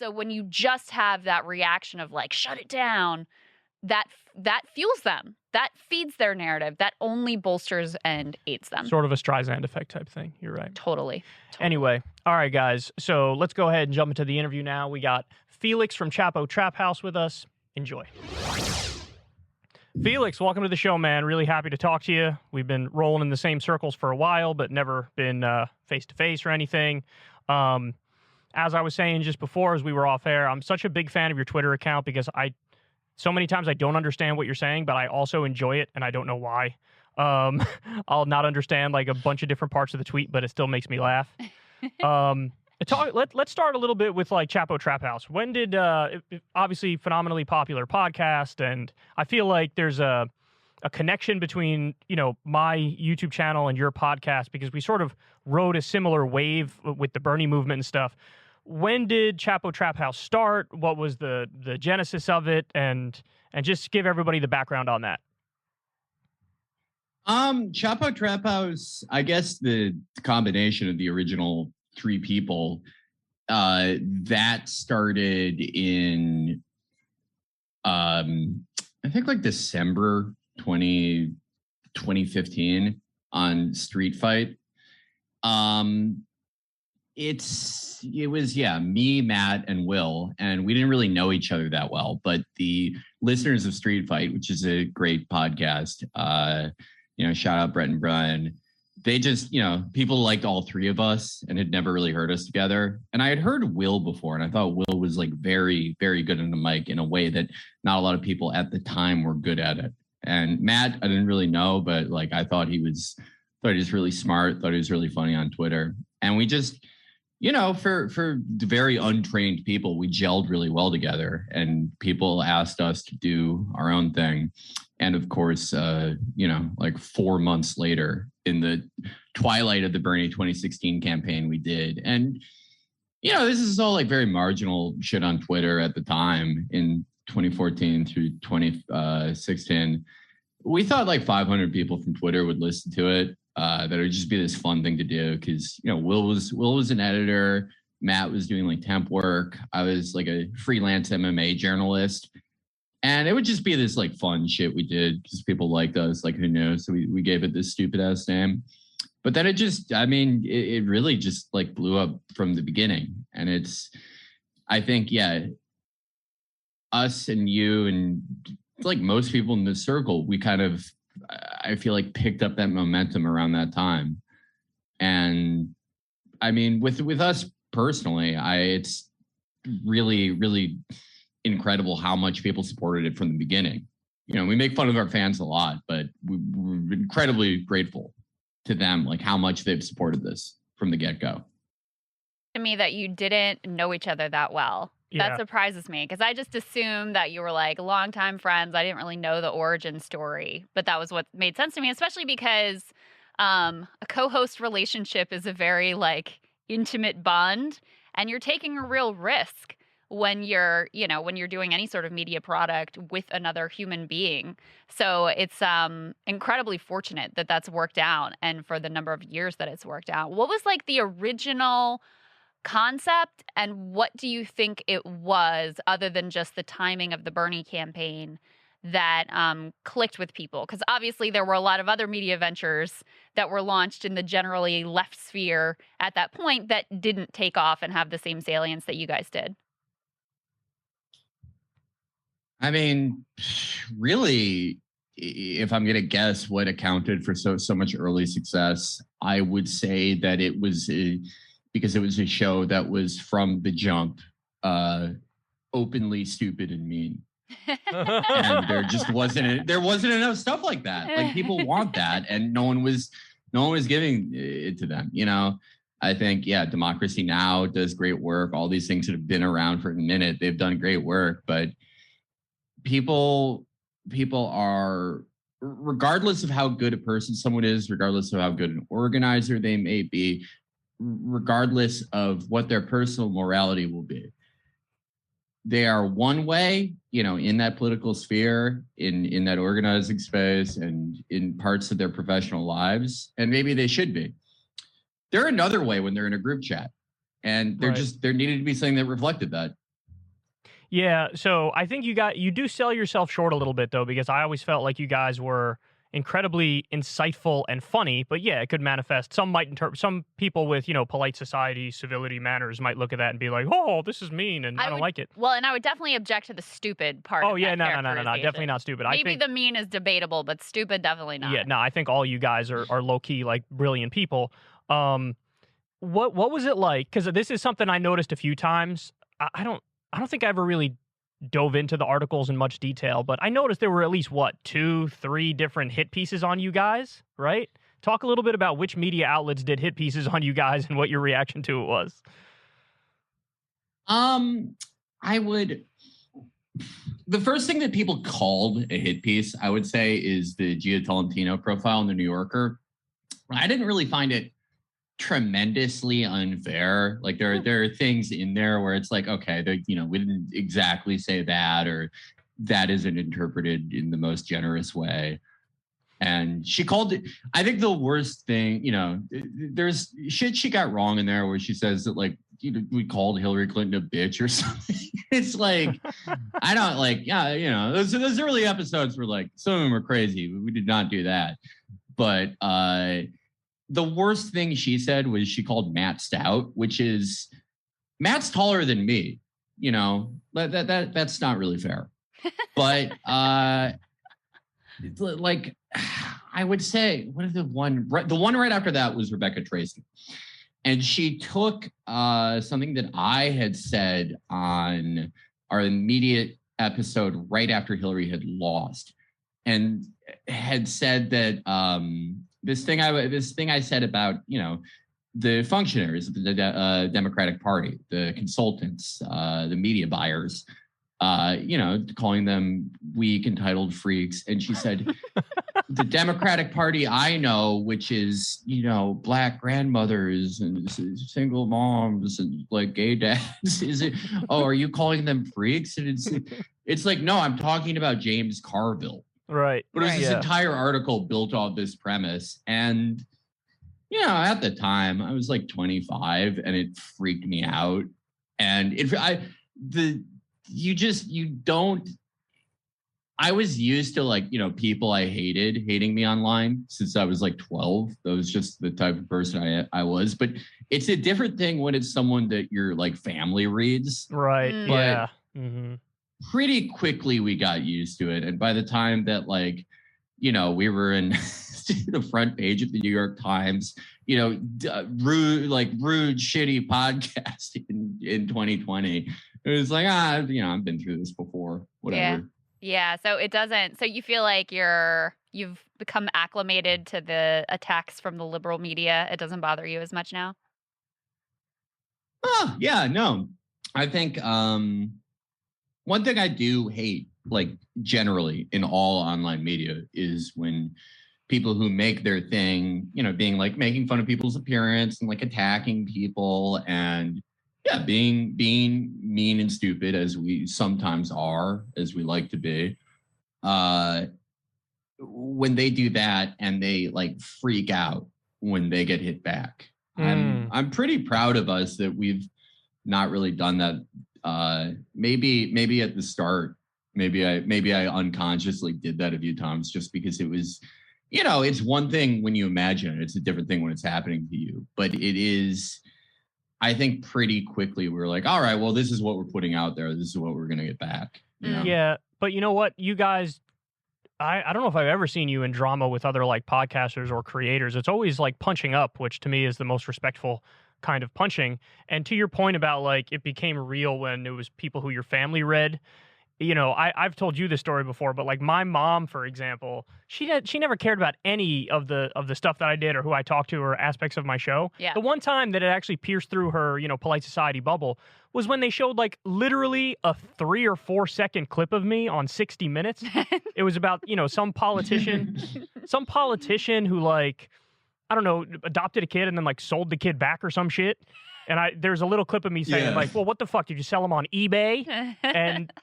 so when you just have that reaction of like, shut it down, that fuels them. That feeds their narrative. That only bolsters and aids them. Sort of a Streisand effect type thing. You're right. Totally. Anyway, all right, guys. So let's go ahead and jump into the interview now. We got Felix from Chapo Trap House with us. Enjoy. Felix, welcome to the show, man. Really happy to talk to you. We've been rolling in the same circles for a while, but never been face-to-face or anything. As I was saying just before, as we were off air, I'm such a big fan of your Twitter account because so many times I don't understand what you're saying, but I also enjoy it, and I don't know why. I'll not understand like a bunch of different parts of the tweet, but it still makes me laugh. Let's start a little bit with like Chapo Trap House. When did obviously phenomenally popular podcast, and I feel like there's a connection between my YouTube channel and your podcast because we sort of rode a similar wave with the Bernie movement and stuff. When did Chapo Trap House start? What was the genesis of it, and just give everybody the background on that. Chapo Trap House, I guess the combination of the original three people, that started in, I think like December 2015 on Street Fight. It was me, Matt, and Will, and we didn't really know each other that well, but the listeners of Street Fight, which is a great podcast, shout out Brett and Brian. They just, people liked all three of us and had never really heard us together. And I had heard Will before, and I thought Will was like very, very good on the mic in a way that not a lot of people at the time were good at it. And Matt, I didn't really know, but like I thought he was really smart, thought he was really funny on Twitter. And we just, for very untrained people, we gelled really well together, and people asked us to do our own thing. And of course, like 4 months later, in the twilight of the Bernie 2016 campaign, we did. And, this is all like very marginal shit on Twitter at the time in 2014 through 2016. We thought like 500 people from Twitter would listen to it. That it would just be this fun thing to do because, Will was an editor. Matt was doing like temp work. I was like a freelance MMA journalist. And it would just be this like fun shit we did because people liked us, like who knew? So we gave it this stupid ass name. But then it really just like blew up from the beginning. And I think, us and you and like most people in this circle, we kind of, I feel like picked up that momentum around that time. And I mean, with us personally, it's really, really incredible how much people supported it from the beginning. We make fun of our fans a lot, but we're incredibly grateful to them, like how much they've supported this from the get-go. To me, that you didn't know each other that well. Yeah. That surprises me because I just assumed that you were like longtime friends. I didn't really know the origin story, but that was what made sense to me, especially because a co-host relationship is a very like intimate bond, and you're taking a real risk when you're doing any sort of media product with another human being. So it's incredibly fortunate that that's worked out, and for the number of years that it's worked out. What was like the original concept, and what do you think it was, other than just the timing of the Bernie campaign, that clicked with people? Because obviously there were a lot of other media ventures that were launched in the generally left sphere at that point that didn't take off and have the same salience that you guys did. I mean, really, if I'm going to guess what accounted for so much early success, I would say that it was because it was a show that was from the jump openly stupid and mean. And there just wasn't enough stuff like that. Like people want that, and no one was giving it to them. I think Democracy Now! Does great work. All these things that have been around for a minute, they've done great work, but people are, regardless of how good a person someone is, regardless of how good an organizer they may be, regardless of what their personal morality will be, they are one way, in that political sphere, in that organizing space, and in parts of their professional lives, and maybe they should be. They're another way when they're in a group chat, and there needed to be something that reflected that. Yeah, so I think you do sell yourself short a little bit though, because I always felt like you guys were incredibly insightful and funny. But yeah, it could manifest. Some people with polite society, civility, manners might look at that and be like, "Oh, this is mean," and I don't like it. Well, and I would definitely object to the stupid part. Oh of yeah, that no, definitely not stupid. Maybe I think the mean is debatable, but stupid definitely not. yeah, no, I think all you guys are low key like brilliant people. What was it like? Because this is something I noticed a few times. I don't think I ever really dove into the articles in much detail, but I noticed there were at least 2, 3 different hit pieces on you guys, right? Talk a little bit about which media outlets did hit pieces on you guys and what your reaction to it was. The first thing that people called a hit piece, I would say, is the Gia Tolentino profile in the New Yorker. I didn't really find it tremendously unfair. Like there are things in there where it's like, okay, we didn't exactly say that, or that isn't interpreted in the most generous way. And she called it, I think the worst thing, there's shit she got wrong in there where she says that like, we called Hillary Clinton a bitch or something. It's like, I don't like, yeah, those early episodes were like, some of them were crazy. We did not do that. But the worst thing she said was she called Matt stout, which is, Matt's taller than me. That's not really fair. But like, I would say, what is the one right after that was Rebecca Tracy. And she took something that I had said on our immediate episode right after Hillary had lost, and had said that this thing I said about the functionaries of the Democratic Party, the consultants, the media buyers, calling them weak, entitled freaks. And she said, the Democratic Party I know, which is, Black grandmothers and single moms and like gay dads, are you calling them freaks? And it's like, no, I'm talking about James Carville. Right. But it was this entire article built off this premise. And, at the time I was like 25 and it freaked me out. And I was used to like, people I hated hating me online since I was like 12. That was just the type of person I was. But it's a different thing when it's someone that your like family reads. Right. But yeah. Mm-hmm. Pretty quickly we got used to it. And by the time that like, we were in the front page of the New York Times, rude, shitty podcast in 2020. It was like, I've been through this before, whatever. Yeah. So you feel like you've become acclimated to the attacks from the liberal media. It doesn't bother you as much now? Oh, yeah, no. I think one thing I do hate, like generally in all online media, is when people who make their thing, being like making fun of people's appearance and like attacking people and being mean and stupid, as we sometimes are, as we like to be. When they do that and they like freak out when they get hit back, I'm pretty proud of us that we've not really done that. Maybe at the start, maybe I unconsciously did that a few times just because it was, it's one thing when you imagine it, it's a different thing when it's happening to you. But it is, I think pretty quickly we were like, all right, well, this is what we're putting out there. This is what we're going to get back. Yeah. But you know what? You guys, I don't know if I've ever seen you in drama with other like podcasters or creators. It's always like punching up, which to me is the most respectful kind of punching. And to your point about like it became real when it was people who your family read. I've told you this story before, but like my mom, for example, she never cared about any of the stuff that I did or who I talked to or aspects of my show. Yeah. The one time that it actually pierced through her, polite society bubble was when they showed like literally a 3 or 4 second clip of me on 60 Minutes. It was about, some politician who like, I don't know, adopted a kid and then like sold the kid back or some shit. And there's a little clip of me saying like, well, what the fuck? Did you sell him on eBay? And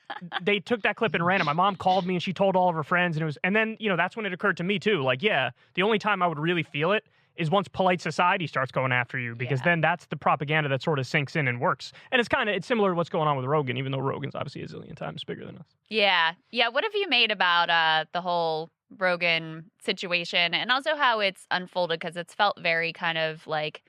they took that clip and ran it. My mom called me and she told all of her friends and then, that's when it occurred to me too. Like, yeah, the only time I would really feel it is once polite society starts going after you, because then that's the propaganda that sort of sinks in and works. And it's similar to what's going on with Rogan, even though Rogan's obviously a zillion times bigger than us. Yeah. What have you made about the whole Rogan situation, and also how it's unfolded? Because it's felt very kind of like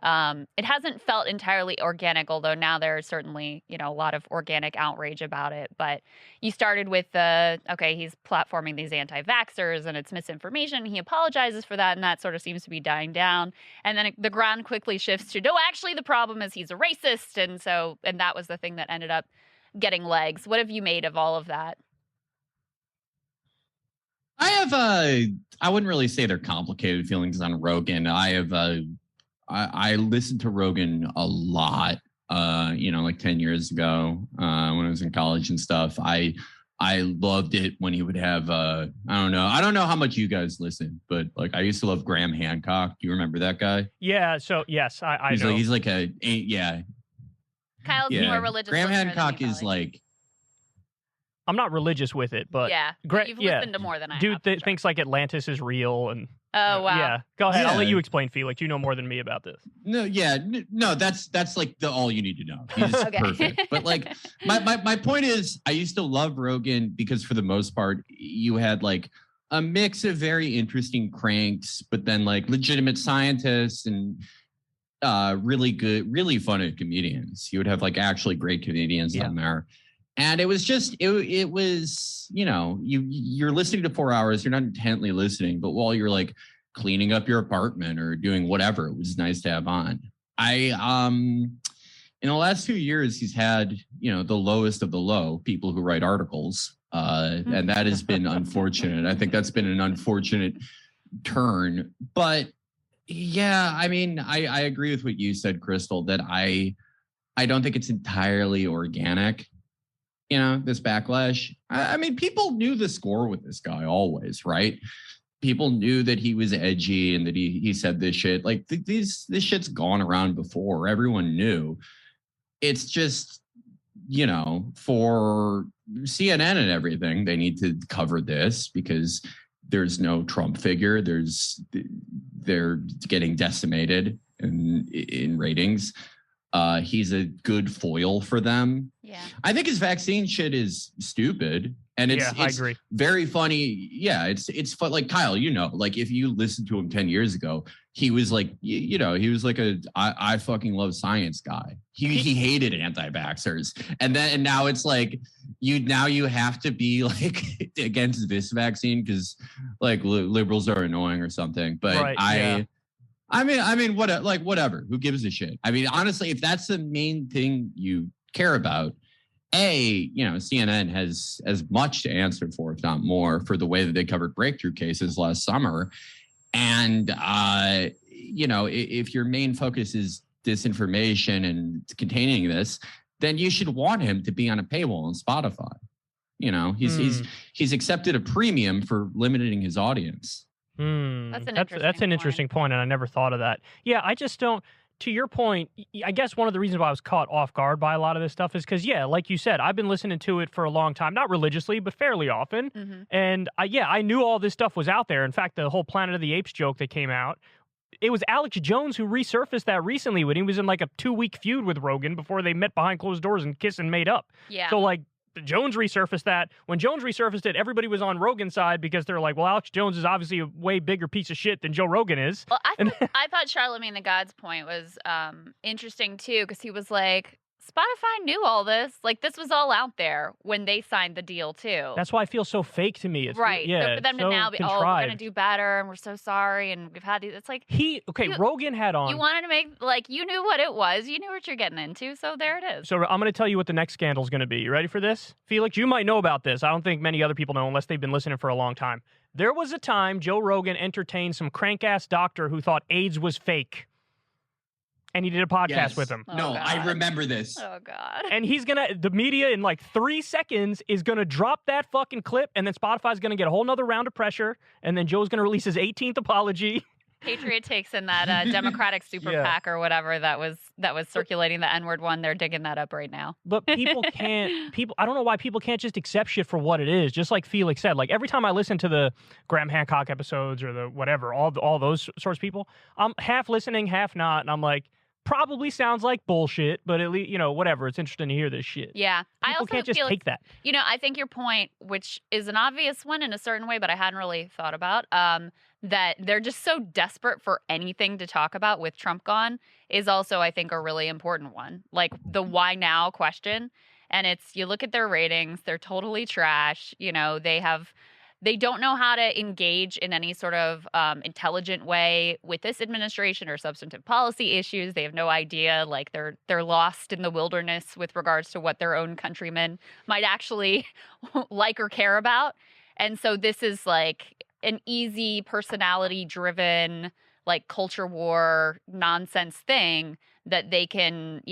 it hasn't felt entirely organic, although now there's certainly, a lot of organic outrage about it. But you started with he's platforming these anti-vaxxers and it's misinformation. He apologizes for that, and that sort of seems to be dying down. And then the ground quickly shifts to, no, actually the problem is he's a racist. And that was the thing that ended up getting legs. What have you made of all of that? I wouldn't really say they're complicated feelings on Rogan. I listened to Rogan a lot, like 10 years ago when I was in college and stuff. I loved it when he would have, I don't know how much you guys listen, but like I used to love Graham Hancock. Do you remember that guy? Yeah. So yes, I know. He's like Kyle's more religious. Graham Hancock is like, I'm not religious with it, but you've listened to more than I have. Dude thinks like Atlantis is real, and oh wow, yeah. Go ahead, I'll let you explain, Felix. You know more than me about this. No, that's like all you need to know. He's perfect. But like, my point is, I used to love Rogan because for the most part, you had like a mix of very interesting cranks, but then like legitimate scientists and really good, really funny comedians. You would have like actually great comedians on there. And it was just, it was, you're listening to 4 hours, you're not intently listening, but while you're like cleaning up your apartment or doing whatever, it was nice to have on. In the last 2 years, he's had, the lowest of the low people who write articles. And that has been unfortunate. I think that's been an unfortunate turn. But yeah, I mean, I agree with what you said, Krystal, that I don't think it's entirely organic. This backlash. I mean, people knew the score with this guy always, right? People knew that he was edgy and that he said this shit. Like this shit's gone around before. Everyone knew. It's just, for CNN and everything, they need to cover this because there's no Trump figure. They're getting decimated in ratings. He's a good foil for them. Yeah. I think his vaccine shit is stupid. And it's I agree. Very funny. Yeah, it's fun. Like Kyle, like if you listened to him 10 years ago, he was like, he was like I fucking love science guy. He hated anti-vaxxers. And now it's like you have to be like against this vaccine because like liberals are annoying or something. But right, I mean, whatever. Who gives a shit? I mean, honestly, if that's the main thing you care about, CNN has as much to answer for, if not more, for the way that they covered breakthrough cases last summer. And, if your main focus is disinformation and containing this, then you should want him to be on a paywall on Spotify. He's accepted a premium for limiting his audience. That's an interesting point, and I never thought of that. Yeah, I just don't. To your point, I guess one of the reasons why I was caught off guard by a lot of this stuff is because, like you said, I've been listening to it for a long time, not religiously, but fairly often. Mm-hmm. And I knew all this stuff was out there. In fact, the whole Planet of the Apes joke that came out, it was Alex Jones who resurfaced that recently when he was in like a 2-week feud with Rogan before they met behind closed doors and kissed and made up. Yeah. So like, Jones resurfaced that. When Jones resurfaced it, everybody was on Rogan's side because they're like, well, Alex Jones is obviously a way bigger piece of shit than Joe Rogan is. Well, I thought Charlemagne the God's point was interesting, too, because he was like, Spotify knew all this. Like, this was all out there when they signed the deal, too. That's why it feels so fake to me. It's, right. Yeah, so for them to now be, contrived. We're going to do better, and we're so sorry, and we've had these. It's like... Rogan had on... You wanted to make... Like, you knew what it was. You knew what you're getting into, so there it is. So I'm going to tell you what the next scandal is going to be. You ready for this? Felix, you might know about this. I don't think many other people know unless they've been listening for a long time. There was a time Joe Rogan entertained some crank-ass doctor who thought AIDS was fake. And he did a podcast with him. No, God. I remember this. Oh, God. And the media in like 3 seconds is going to drop that fucking clip, and then Spotify's going to get a whole nother round of pressure, and then Joe's going to release his 18th apology, Patriot takes in that Democratic super PAC or whatever that was circulating the N-word one. They're digging that up right now. But people I don't know why people can't just accept shit for what it is. Just like Felix said, like every time I listen to the Graham Hancock episodes or the whatever, all those sorts of people, I'm half listening, half not, and I'm like, probably sounds like bullshit, but at least, whatever. It's interesting to hear this shit. Yeah. People I also can't just take that. I think your point, which is an obvious one in a certain way, but I hadn't really thought about, that they're just so desperate for anything to talk about with Trump gone is also, I think, a really important one. Like the why now question. And it's, you look at their ratings, they're totally trash. They don't know how to engage in any sort of intelligent way with this administration or substantive policy issues. They have no idea. Like they're lost in the wilderness with regards to what their own countrymen might actually like or care about. And so this is like an easy personality-driven, like culture war nonsense thing that they can,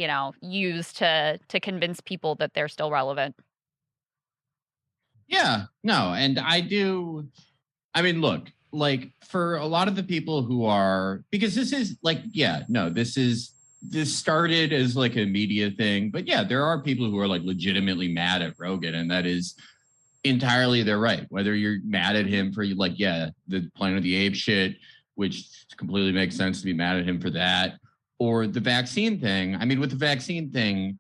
use to convince people that they're still relevant. Yeah, no, and look, like for a lot of the people who are, because this is like, this started as like a media thing, but yeah, there are people who are like legitimately mad at Rogan, and that is entirely their right. Whether you're mad at him for like, the Planet of the Apes shit, which completely makes sense to be mad at him for that, or the vaccine thing. I mean, with the vaccine thing,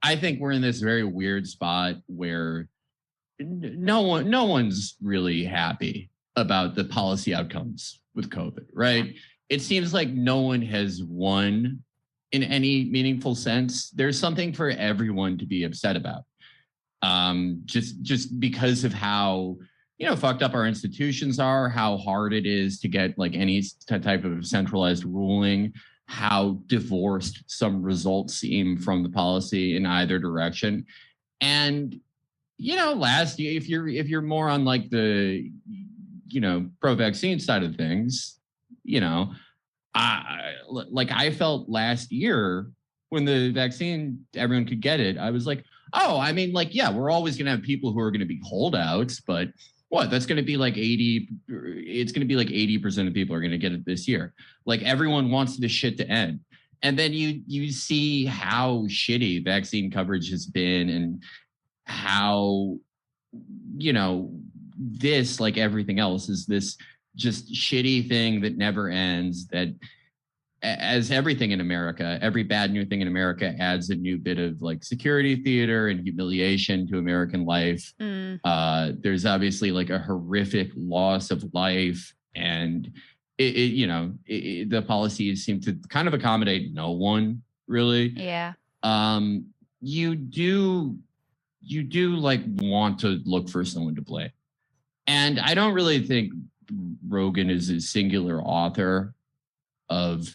I think we're in this very weird spot where no one's really happy about the policy outcomes with COVID, right? It seems like no one has won in any meaningful sense. There's something for everyone to be upset about. Just because of how, fucked up our institutions are, how hard it is to get like any type of centralized ruling, how divorced some results seem from the policy in either direction. And last year, if you're more on like the, pro-vaccine side of things, I felt last year when the vaccine, everyone could get it. I was like, we're always going to have people who are going to be holdouts, but that's going to be like 80. It's going to be like 80% of people are going to get it this year. Like everyone wants this shit to end. And then you see how shitty vaccine coverage has been, and how, this, like everything else, is this just shitty thing that never ends, that as everything in America, every bad new thing in America adds a new bit of like security theater and humiliation to American life. There's obviously like a horrific loss of life, and the policies seem to kind of accommodate no one really. Yeah. You do like want to look for someone to blame. And I don't really think Rogan is a singular author of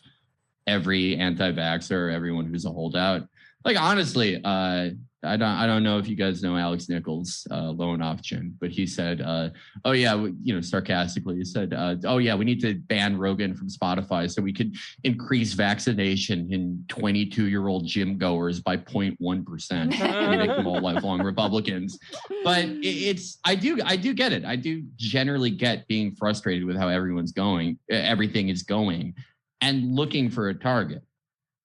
every anti-vaxxer, everyone who's a holdout. Like, honestly, I don't know if you guys know Alex Nichols, loan option, but he said, sarcastically, he said, we need to ban Rogan from Spotify so we could increase vaccination in 22-year-old gym goers by 0.1% and make them all lifelong Republicans. But I do get it. I do generally get being frustrated with how everything is going, and looking for a target.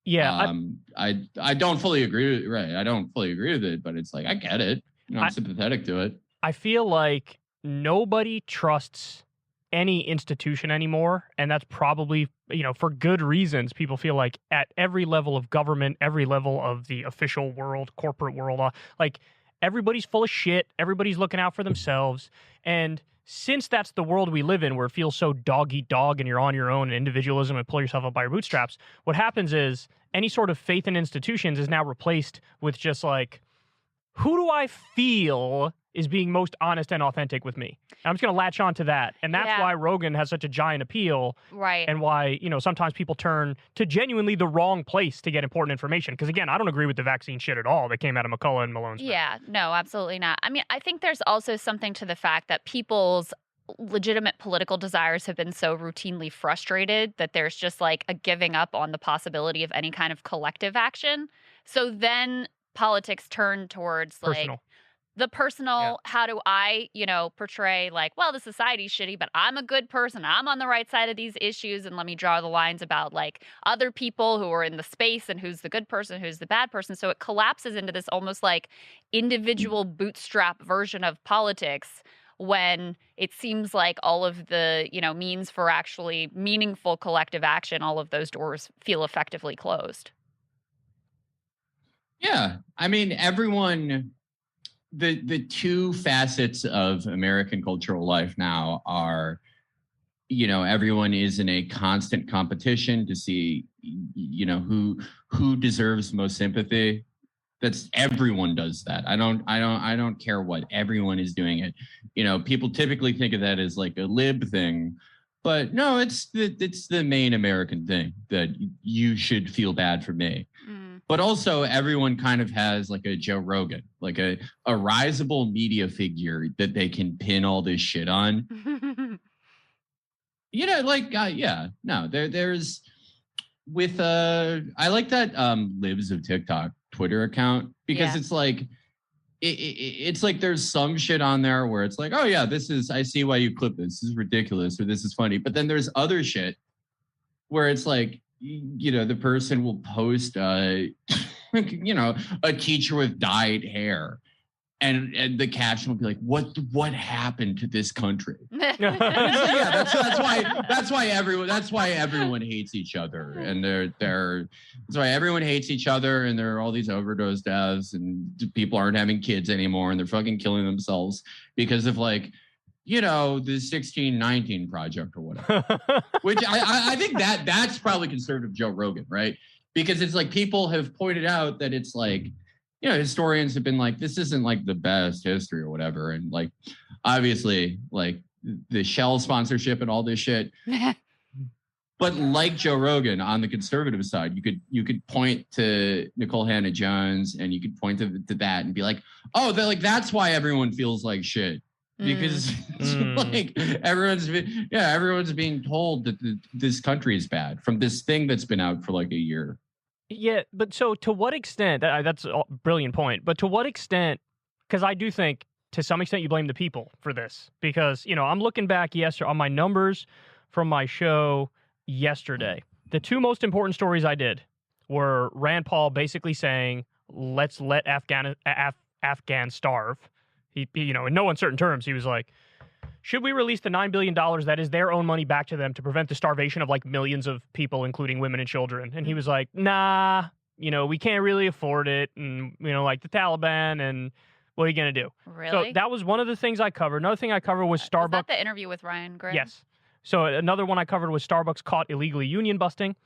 Yeah, I don't fully agree with it. Right. I don't fully agree with it, but it's like, I get it. I'm sympathetic to it. I feel like nobody trusts any institution anymore. And that's probably, for good reasons. People feel like at every level of government, every level of the official world, corporate world, like everybody's full of shit. Everybody's looking out for themselves. And since that's the world we live in, where it feels so dog eat dog and you're on your own and individualism and pull yourself up by your bootstraps, what happens is any sort of faith in institutions is now replaced with just like, who do I feel is being most honest and authentic with me? And I'm just going to latch on to that. And that's why Rogan has such a giant appeal. Right. And why, sometimes people turn to genuinely the wrong place to get important information. Because again, I don't agree with the vaccine shit at all that came out of McCullough and Malone's mouth. Yeah, no, absolutely not. I mean, I think there's also something to the fact that people's legitimate political desires have been so routinely frustrated that there's just like a giving up on the possibility of any kind of collective action. So then politics turn towards personal. the personal, how do I, portray like, well, the society's shitty, but I'm a good person. I'm on the right side of these issues. And let me draw the lines about like other people who are in the space and who's the good person, who's the bad person. So it collapses into this almost like individual bootstrap version of politics when it seems like all of the, means for actually meaningful collective action, all of those doors feel effectively closed. Yeah. I mean, everyone, the two facets of American cultural life now are, everyone is in a constant competition to see, who deserves most sympathy. That's everyone does that. I don't care what, everyone is doing it. People typically think of that as like a lib thing, but no, it's the main American thing that you should feel bad for me. But also everyone kind of has like a Joe Rogan, like a risible media figure that they can pin all this shit on. There's with I like that Libs of TikTok Twitter account because it's like it's like there's some shit on there where it's like, oh yeah, I see why you clip this is ridiculous or this is funny, but then there's other shit where it's like, the person will post a teacher with dyed hair and the caption will be like, what happened to this country? Like, yeah, that's why everyone hates each other, and that's why everyone hates each other, and there are all these overdose deaths, and people aren't having kids anymore, and they're fucking killing themselves because of like, the 1619 project or whatever. Which I think that's probably conservative Joe Rogan, right? Because it's like people have pointed out that it's like, historians have been like, this isn't like the best history or whatever. And like, obviously, like the Shell sponsorship and all this shit. But like Joe Rogan on the conservative side, you could point to Nicole Hannah-Jones and you could point to that and be like, oh, that's why everyone feels like shit. Because like everyone's being told that this country is bad from this thing that's been out for like a year. Yeah, but so to what extent, that's a brilliant point, but to what extent, because I do think to some extent you blame the people for this, because, I'm looking back on my numbers from my show yesterday. The two most important stories I did were Rand Paul basically saying, let's let Afghans starve. He, in no uncertain terms, he was like, should we release the $9 billion that is their own money back to them to prevent the starvation of like millions of people, including women and children? And he was like, nah, we can't really afford it. And, like the Taliban, and what are you going to do? Really? So that was one of the things I covered. Another thing I covered was Starbucks. Was that the interview with Ryan Gray? Yes. So another one I covered was Starbucks caught illegally union busting.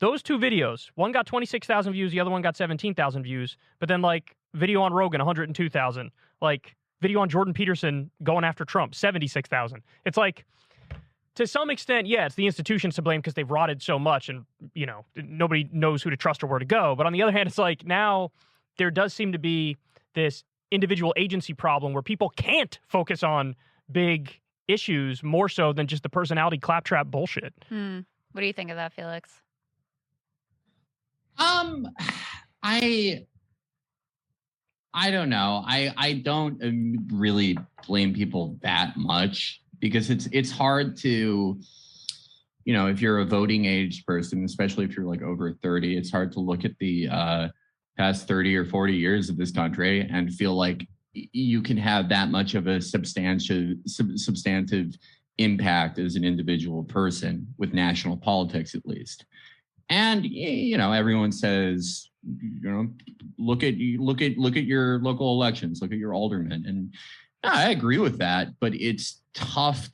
Those two videos, one got 26,000 views, the other one got 17,000 views. But then like video on Rogan, 102,000. Like video on Jordan Peterson going after Trump, 76,000. It's like, to some extent, yeah, it's the institutions to blame because they've rotted so much and, nobody knows who to trust or where to go. But on the other hand, it's like now there does seem to be this individual agency problem where people can't focus on big issues more so than just the personality claptrap bullshit. What do you think of that, Felix? I don't know. I don't really blame people that much because it's hard to, if you're a voting age person, especially if you're like over 30, it's hard to look at the past 30 or 40 years of this country and feel like you can have that much of a substantive impact as an individual person with national politics, at least. And, everyone says, look at your local elections, look at your aldermen. And I agree with that, but it's a tough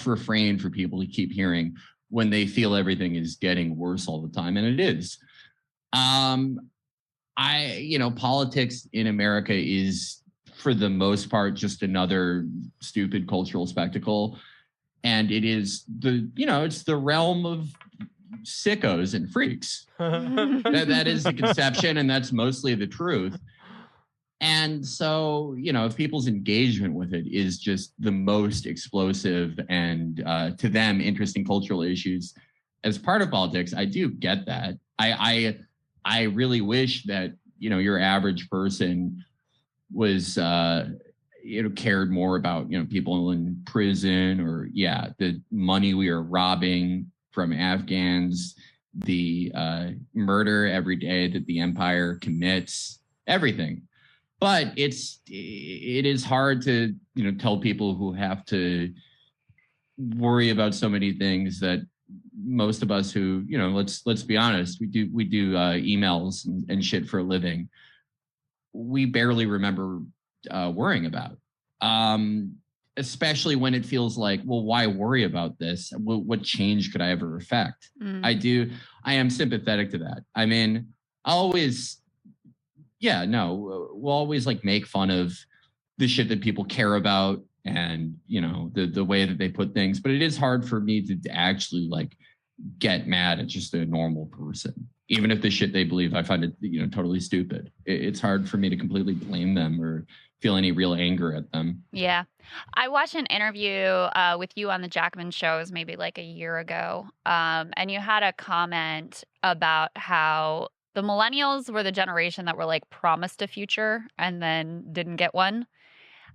refrain for people to keep hearing when they feel everything is getting worse all the time. And it is. Politics in America is for the most part just another stupid cultural spectacle. And it is it's the realm of sickos and freaks. that is the conception, and that's mostly the truth. And so, if people's engagement with it is just the most explosive and to them interesting cultural issues as part of politics, I do get that. I really wish that, your average person was cared more about people in prison, or the money we are robbing from Afghans, the murder every day that the empire commits, everything. But it is hard to tell people who have to worry about so many things that most of us who let's be honest, we do emails and shit for a living, we barely remember worrying about, especially when it feels like, well, why worry about this? What change could I ever affect? I am sympathetic to that. I mean, we'll always like make fun of the shit that people care about and the way that they put things, but it is hard for me to actually like get mad at just a normal person, even if the shit they believe I find it totally stupid. It's hard for me to completely blame them or feel any real anger at them. Yeah. I watched an interview with you on the Jackman show, it was maybe like a year ago, and you had a comment about how the millennials were the generation that were like promised a future and then didn't get one.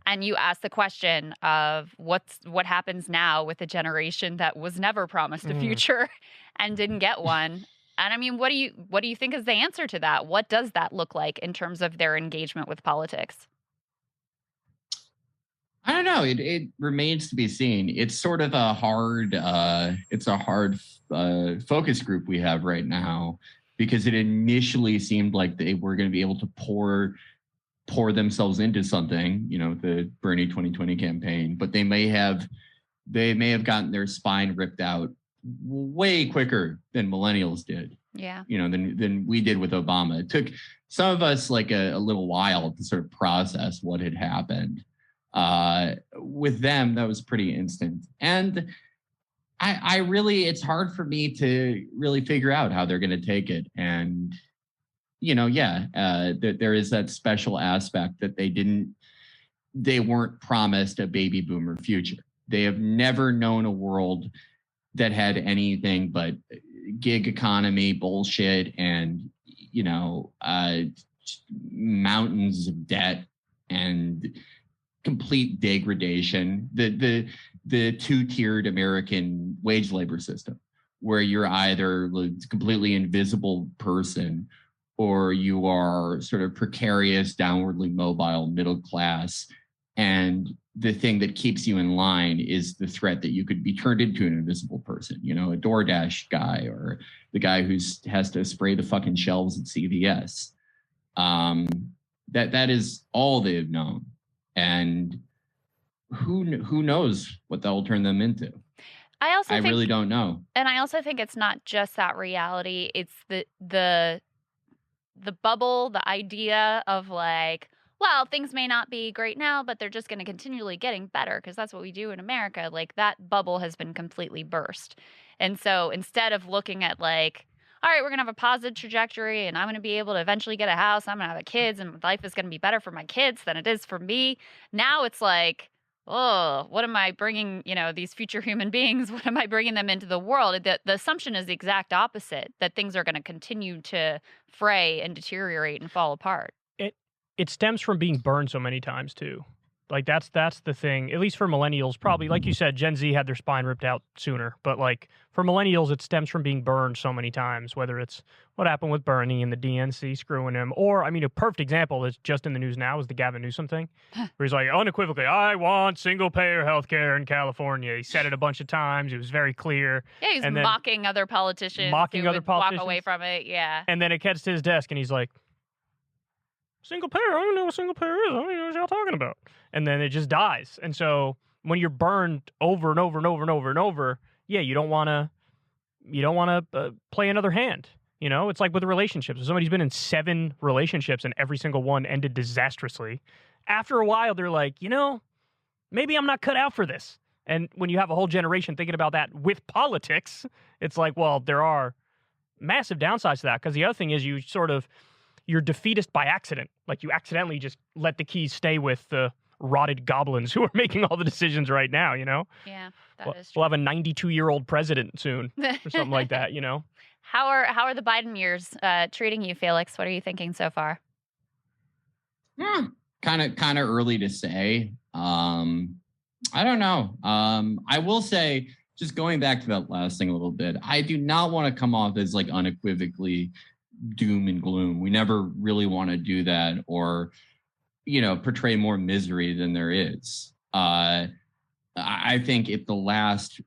And you asked the question of what happens now with a generation that was never promised a future and didn't get one. And I mean, what do you think is the answer to that? What does that look like in terms of their engagement with politics? I don't know. It remains to be seen. It's sort of a hard focus group we have right now, because it initially seemed like they were going to be able to pour themselves into something, the Bernie 2020 campaign, but they may have gotten their spine ripped out way quicker than millennials did. Yeah. Than we did with Obama. It took some of us like a little while to sort of process what had happened. With them, that was pretty instant. And I really, it's hard for me to really figure out how they're going to take it. And, there is that special aspect that they weren't promised a baby boomer future. They have never known a world that had anything but gig economy bullshit and, mountains of debt and complete degradation. The two-tiered American wage labor system, where you're either a completely invisible person or you are sort of precarious, downwardly mobile middle class. And the thing that keeps you in line is the threat that you could be turned into an invisible person, a DoorDash guy or the guy who has to spray the fucking shelves at CVS. That is all they've known. And who knows what that will turn them into? I really don't know. And I also think it's not just that reality. It's the bubble, the idea of like, well, things may not be great now, but they're just going to continually getting better because that's what we do in America. Like that bubble has been completely burst. And so instead of looking at like, all right, we're going to have a positive trajectory and I'm going to be able to eventually get a house, I'm going to have kids and life is going to be better for my kids than it is for me. Now it's like, oh, what am I bringing, these future human beings, what am I bringing them into the world? The assumption is the exact opposite, that things are going to continue to fray and deteriorate and fall apart. It stems from being burned so many times too. Like that's the thing, at least for millennials, probably, like you said, Gen Z had their spine ripped out sooner. But like for millennials, it stems from being burned so many times, whether it's what happened with Bernie and the DNC screwing him, or, I mean, a perfect example that's just in the news now is the Gavin Newsom thing, where he's like, unequivocally, I want single-payer healthcare in California. He said it a bunch of times. It was very clear. Yeah, he's mocking other politicians. Walk away from it, yeah. And then it gets to his desk, and he's like, single payer, I don't know what single payer is. I don't even know what y'all talking about. And then it just dies. And so when you're burned over and over and over and over and over, yeah, you don't want to play another hand. It's like with relationships. If somebody's been in 7 relationships and every single one ended disastrously, after a while they're like, maybe I'm not cut out for this. And when you have a whole generation thinking about that with politics, it's like, well, there are massive downsides to that, because the other thing is you're defeatist by accident. Like you accidentally just let the keys stay with the rotted goblins who are making all the decisions right now, Yeah, that is true. We'll have a 92-year-old president soon or something like that, How are the Biden years treating you, Felix? What are you thinking so far? Kind kind of early to say. I don't know. I will say, just going back to that last thing a little bit, I do not want to come off as like unequivocally doom and gloom. We never really want to do that, or, you know, portray more misery than there is. I think if the last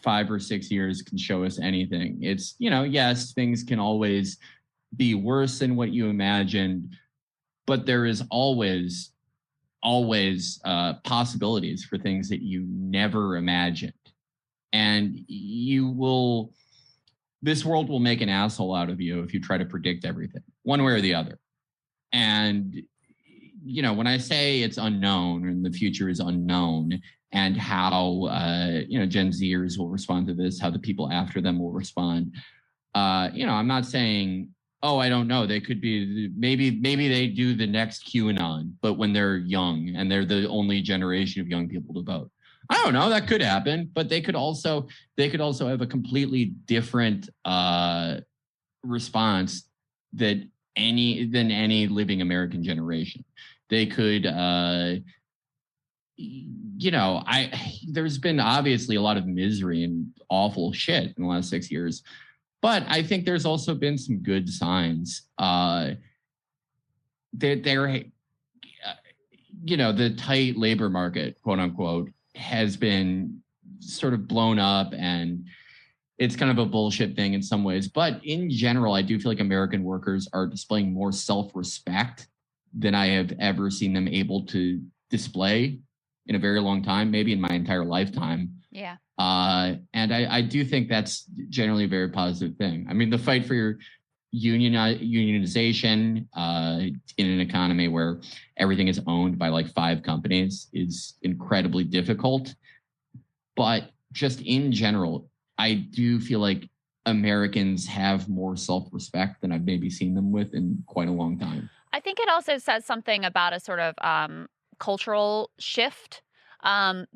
5 or 6 years can show us anything, it's, you know, yes, things can always be worse than what you imagined, but there is always possibilities for things that you never imagined. And this world will make an asshole out of you if you try to predict everything one way or the other. And, you know, when I say it's unknown and the future is unknown, and how, you know, Gen Zers will respond to this, how the people after them will respond, you know, I'm not saying, oh, I don't know. They could be, maybe they do the next QAnon, but when they're young and they're the only generation of young people to vote. I don't know. That could happen, but they could also have a completely different response than any living American generation. They could, you know, there's been obviously a lot of misery and awful shit in the last 6 years. But I think there's also been some good signs. There, you know, the tight labor market, quote unquote, has been sort of blown up, and it's kind of a bullshit thing in some ways. But in general, I do feel like American workers are displaying more self-respect than I have ever seen them able to display in a very long time, maybe in my entire lifetime. Yeah. And I do think that's generally a very positive thing. I mean, the fight for your unionization in an economy where everything is owned by like 5 companies is incredibly difficult. But just in general, I do feel like Americans have more self-respect than I've maybe seen them with in quite a long time. I think it also says something about a sort of cultural shift.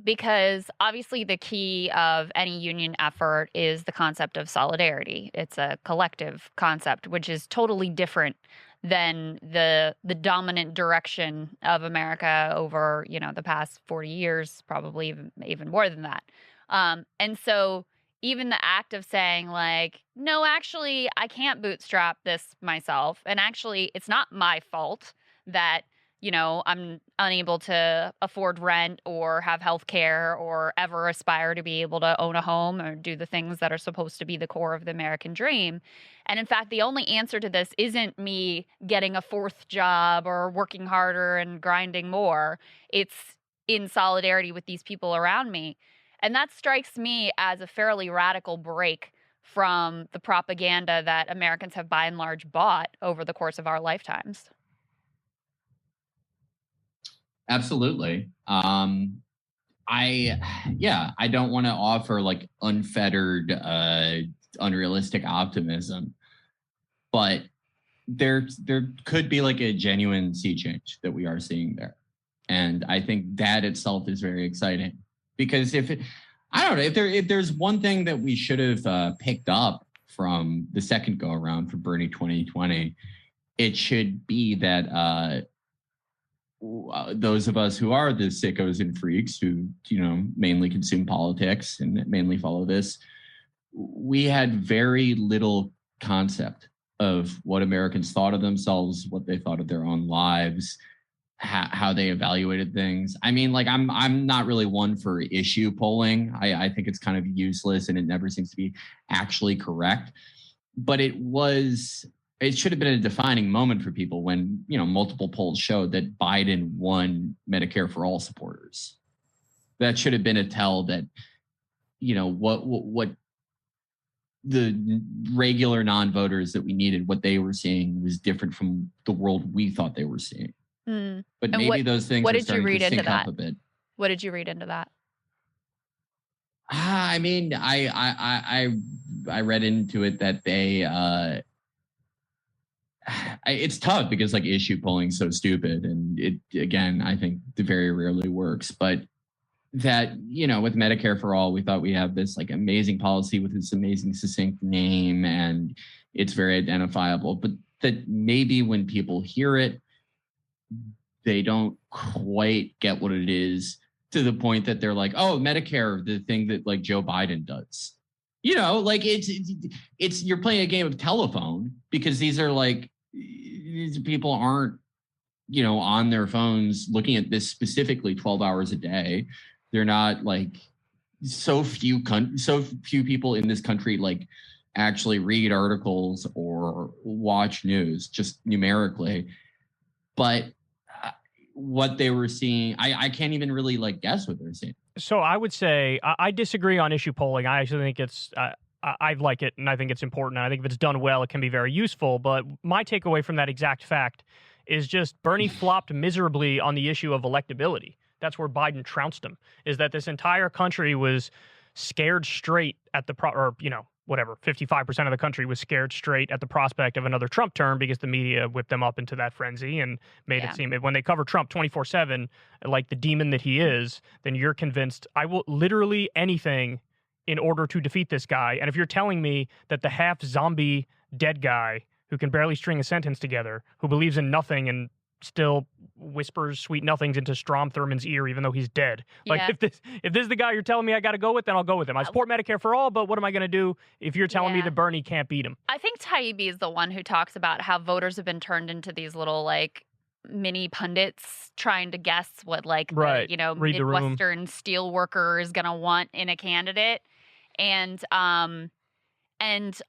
Because obviously the key of any union effort is the concept of solidarity. It's a collective concept, which is totally different than the dominant direction of America over, you know, the past 40 years, probably even more than that. And so even the act of saying like, no, actually, I can't bootstrap this myself. And actually, it's not my fault that, you know, I'm unable to afford rent or have health care or ever aspire to be able to own a home or do the things that are supposed to be the core of the American dream. And in fact, the only answer to this isn't me getting a 4th job or working harder and grinding more. It's in solidarity with these people around me. And that strikes me as a fairly radical break from the propaganda that Americans have by and large bought over the course of our lifetimes. Absolutely. I don't want to offer like unfettered, unrealistic optimism, but there could be like a genuine sea change that we are seeing there. And I think that itself is very exciting, because if there's one thing that we should have picked up from the second go around for Bernie 2020, it should be that, those of us who are the sickos and freaks who, you know, mainly consume politics and mainly follow this, we had very little concept of what Americans thought of themselves, what they thought of their own lives, how they evaluated things. I mean, like, I'm not really one for issue polling. I think it's kind of useless and it never seems to be actually correct. But it should have been a defining moment for people when, you know, multiple polls showed that Biden won Medicare for all supporters. That should have been a tell that, you know, what the regular non-voters that we needed, what they were seeing was different from the world we thought they were seeing. Mm. But and maybe those things are starting to sync up a bit. What did you read into that? I mean, I read into it that they it's tough because like issue polling is so stupid, and it, again, I think it very rarely works. But that, you know, with Medicare for all, we thought we have this like amazing policy with this amazing succinct name and it's very identifiable, but that maybe when people hear it, they don't quite get what it is, to the point that they're like, oh, Medicare, the thing that like Joe Biden does. You know, like it's you're playing a game of telephone, because these people aren't, you know, on their phones looking at this specifically 12 hours a day. They're not like, so few people in this country like actually read articles or watch news, just numerically. But what they were seeing, I can't even really like guess what they're seeing. So I would say I disagree on issue polling. I actually think it's I like it, and I think it's important. And I think if it's done well, it can be very useful. But my takeaway from that exact fact is just Bernie flopped miserably on the issue of electability. That's where Biden trounced him, is that this entire country was scared straight at the, 55% of the country was scared straight at the prospect of another Trump term, because the media whipped them up into that frenzy and made it seem, when they cover Trump 24/7, like the demon that he is, then you're convinced I will literally anything in order to defeat this guy. And if you're telling me that the half zombie dead guy who can barely string a sentence together, who believes in nothing and still whispers sweet nothings into Strom Thurmond's ear, even though he's dead. Like, if this is the guy you're telling me I got to go with, then I'll go with him. I support Medicare for all, but what am I going to do if you're telling me that Bernie can't beat him? I think Taibbi is the one who talks about how voters have been turned into these little like mini pundits trying to guess what like right. the Midwestern steel worker is going to want in a candidate. And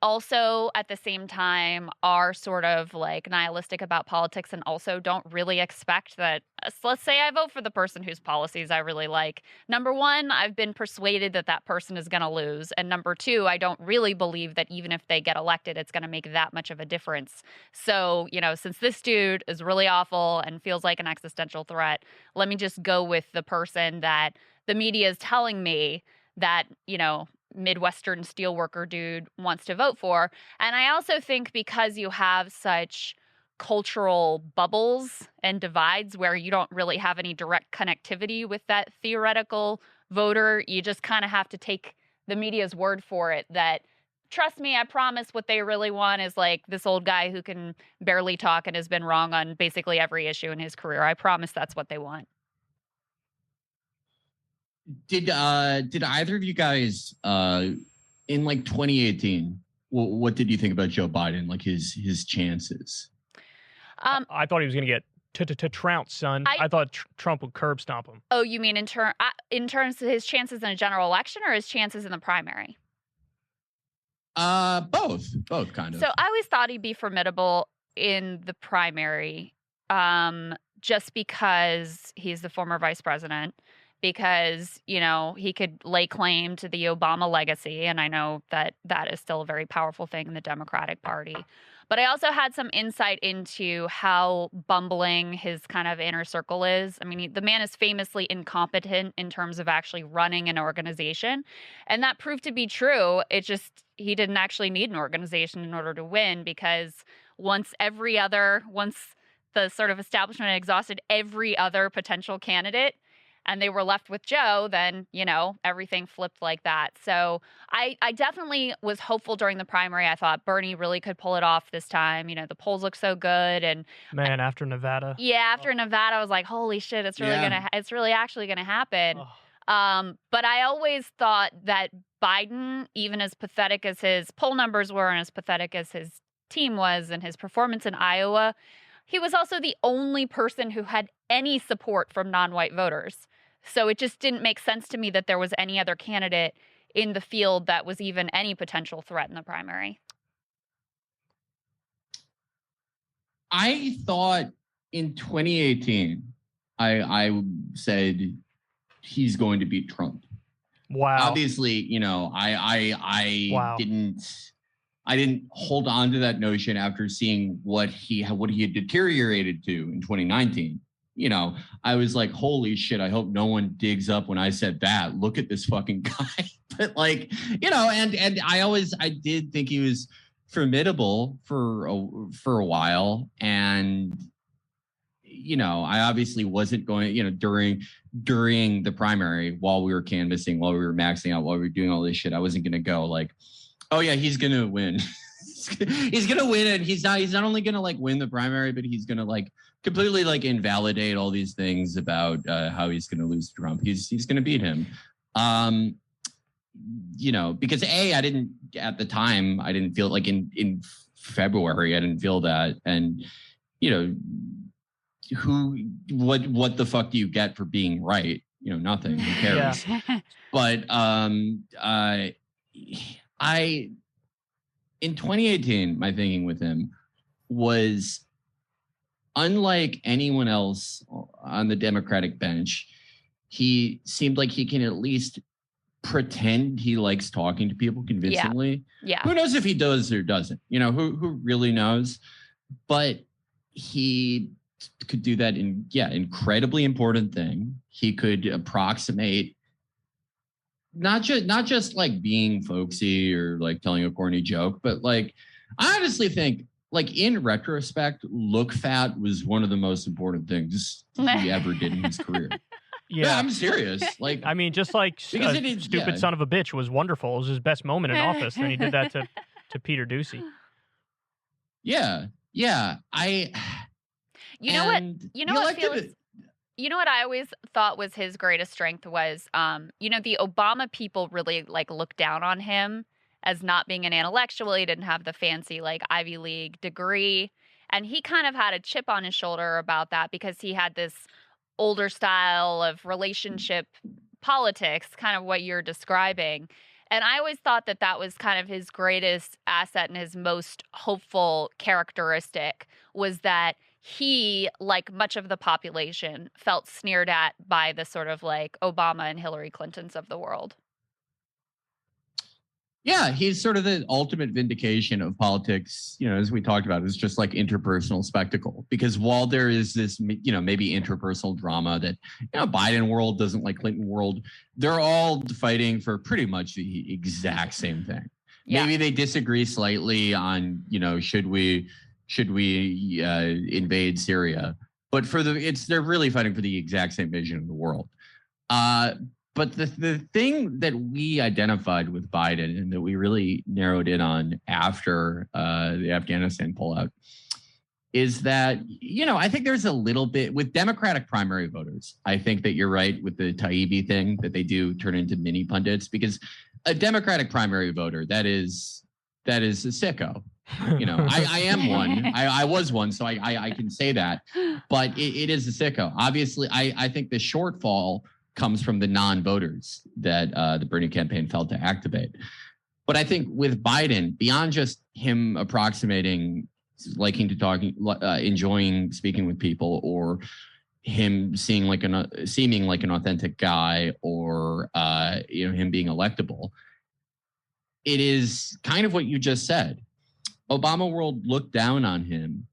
also at the same time are sort of like nihilistic about politics, and also don't really expect that, let's say I vote for the person whose policies I really like. Number one, I've been persuaded that that person is going to lose. And number two, I don't really believe that even if they get elected, it's going to make that much of a difference. So, you know, since this dude is really awful and feels like an existential threat, let me just go with the person that the media is telling me that, you know, Midwestern steelworker dude wants to vote for. And I also think because you have such cultural bubbles and divides where you don't really have any direct connectivity with that theoretical voter, you just kind of have to take the media's word for it that, trust me, I promise what they really want is like this old guy who can barely talk and has been wrong on basically every issue in his career. I promise that's what they want. Did either of you guys in like 2018? What did you think about Joe Biden? Like his chances? I thought he was going to get trounced, son. I thought Trump would curb stomp him. Oh, you mean in terms of his chances in a general election or his chances in the primary? Both kind of. So I always thought he'd be formidable in the primary, just because he's the former vice president. Because, you know, he could lay claim to the Obama legacy. And I know that that is still a very powerful thing in the Democratic Party. But I also had some insight into how bumbling his kind of inner circle is. I mean, the man is famously incompetent in terms of actually running an organization. And that proved to be true. He didn't actually need an organization in order to win, because once the sort of establishment had exhausted every other potential candidate, and they were left with Joe, then, you know, everything flipped like that. So I definitely was hopeful during the primary. I thought Bernie really could pull it off this time. You know, the polls look so good. And man, after Nevada. Yeah, after Nevada, I was like, holy shit, it's really actually gonna happen. But I always thought that Biden, even as pathetic as his poll numbers were and as pathetic as his team was and his performance in Iowa, he was also the only person who had any support from non-white voters. So it just didn't make sense to me that there was any other candidate in the field that was even any potential threat in the primary. I thought in 2018, I said he's going to beat Trump. Wow. Obviously, you know, I didn't hold on to that notion after seeing what he had deteriorated to in 2019. You know, I was like, holy shit, I hope no one digs up when I said that. Look at this fucking guy. But like, you know, and I did think he was formidable for a while. And, you know, I obviously wasn't going, you know, during the primary, while we were canvassing, while we were maxing out, while we were doing all this shit, I wasn't going to go like, oh yeah, he's going to win. he's gonna win it. He's not only gonna like win the primary, but he's gonna like completely like invalidate all these things about how he's gonna lose to Trump. He's gonna beat him. Because I didn't at the time, I didn't feel like in February, I didn't feel that. And what the fuck do you get for being right? Nothing. Who cares? Yeah. But I in 2018, my thinking with him was unlike anyone else on the Democratic bench. He seemed like he can at least pretend he likes talking to people convincingly. Yeah. Who knows if he does or doesn't? Who really knows? But he could do that in incredibly important thing. He could approximate not just like being folksy or like telling a corny joke, but like I honestly think like in retrospect, look fat was one of the most important things he ever did in his career. Yeah, I'm serious. Like, I mean, just like stupid son of a bitch was wonderful. It was his best moment in office, and he did that to Peter Ducey. Yeah. You know what, Felix? You know what I always thought was his greatest strength was, the Obama people really like looked down on him as not being an intellectual. He didn't have the fancy like Ivy League degree, and he kind of had a chip on his shoulder about that because he had this older style of relationship politics, kind of what you're describing. And I always thought that was kind of his greatest asset and his most hopeful characteristic was that he, like much of the population, felt sneered at by the sort of like Obama and Hillary Clintons of the world. Yeah, he's sort of the ultimate vindication of politics, as we talked about, it's just like interpersonal spectacle. Because while there is this, maybe interpersonal drama that, Biden world doesn't like Clinton world, they're all fighting for pretty much the exact same thing. Yeah. Maybe they disagree slightly on, should we invade Syria? But they're really fighting for the exact same vision of the world. But the thing that we identified with Biden and that we really narrowed in on after the Afghanistan pullout is that, I think there's a little bit with Democratic primary voters. I think that you're right with the Taibbi thing that they do turn into mini pundits because a Democratic primary voter, that is a sicko. I am one. I was one, so I can say that. But it is a sicko. Obviously, I think the shortfall comes from the non-voters that the Bernie campaign failed to activate. But I think with Biden, beyond just him approximating, liking to talk, enjoying speaking with people, or him seeming like an authentic guy, or him being electable, it is kind of what you just said. Obama world looked down on him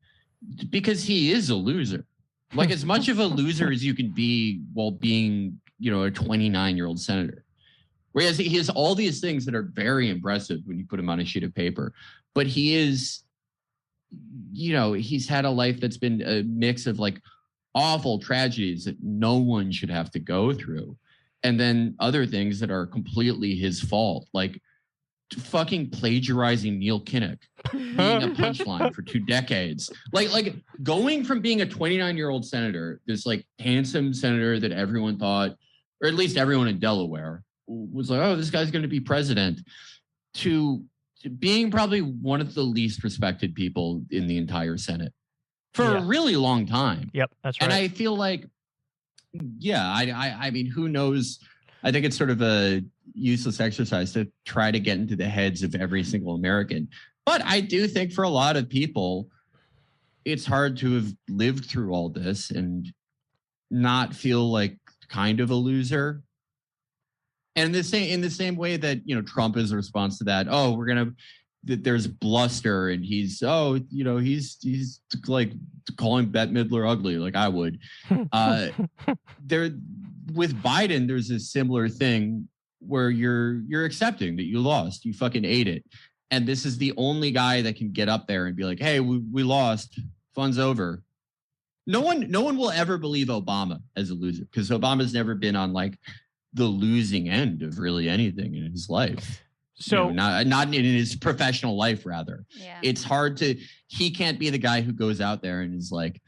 because he is a loser. Like as much of a loser as you can be while being a 29-year-old senator. Whereas he has all these things that are very impressive when you put him on a sheet of paper. But he is, he's had a life that's been a mix of like awful tragedies that no one should have to go through. And then other things that are completely his fault, like fucking plagiarizing Neil Kinnock, being a punchline for 2 decades. Like going from being a 29-year-old senator, this like handsome senator that everyone thought, or at least everyone in Delaware was like, oh, this guy's going to be president, to being probably one of the least respected people in the entire Senate for a really long time. Yep, that's right. And I feel like, I mean, who knows? I think it's sort of a useless exercise to try to get into the heads of every single American. But I do think for a lot of people, it's hard to have lived through all this and not feel like kind of a loser. And in the same way that, Trump is a response to that. Oh, there's bluster and he's like calling Bette Midler ugly, like I would. With Biden, there's a similar thing where you're accepting that you lost, you fucking ate it. And this is the only guy that can get up there and be like, hey, we lost, fun's over. No one will ever believe Obama as a loser because Obama's never been on like the losing end of really anything in his life. So not in his professional life, rather. Yeah. It's hard he can't be the guy who goes out there and is like,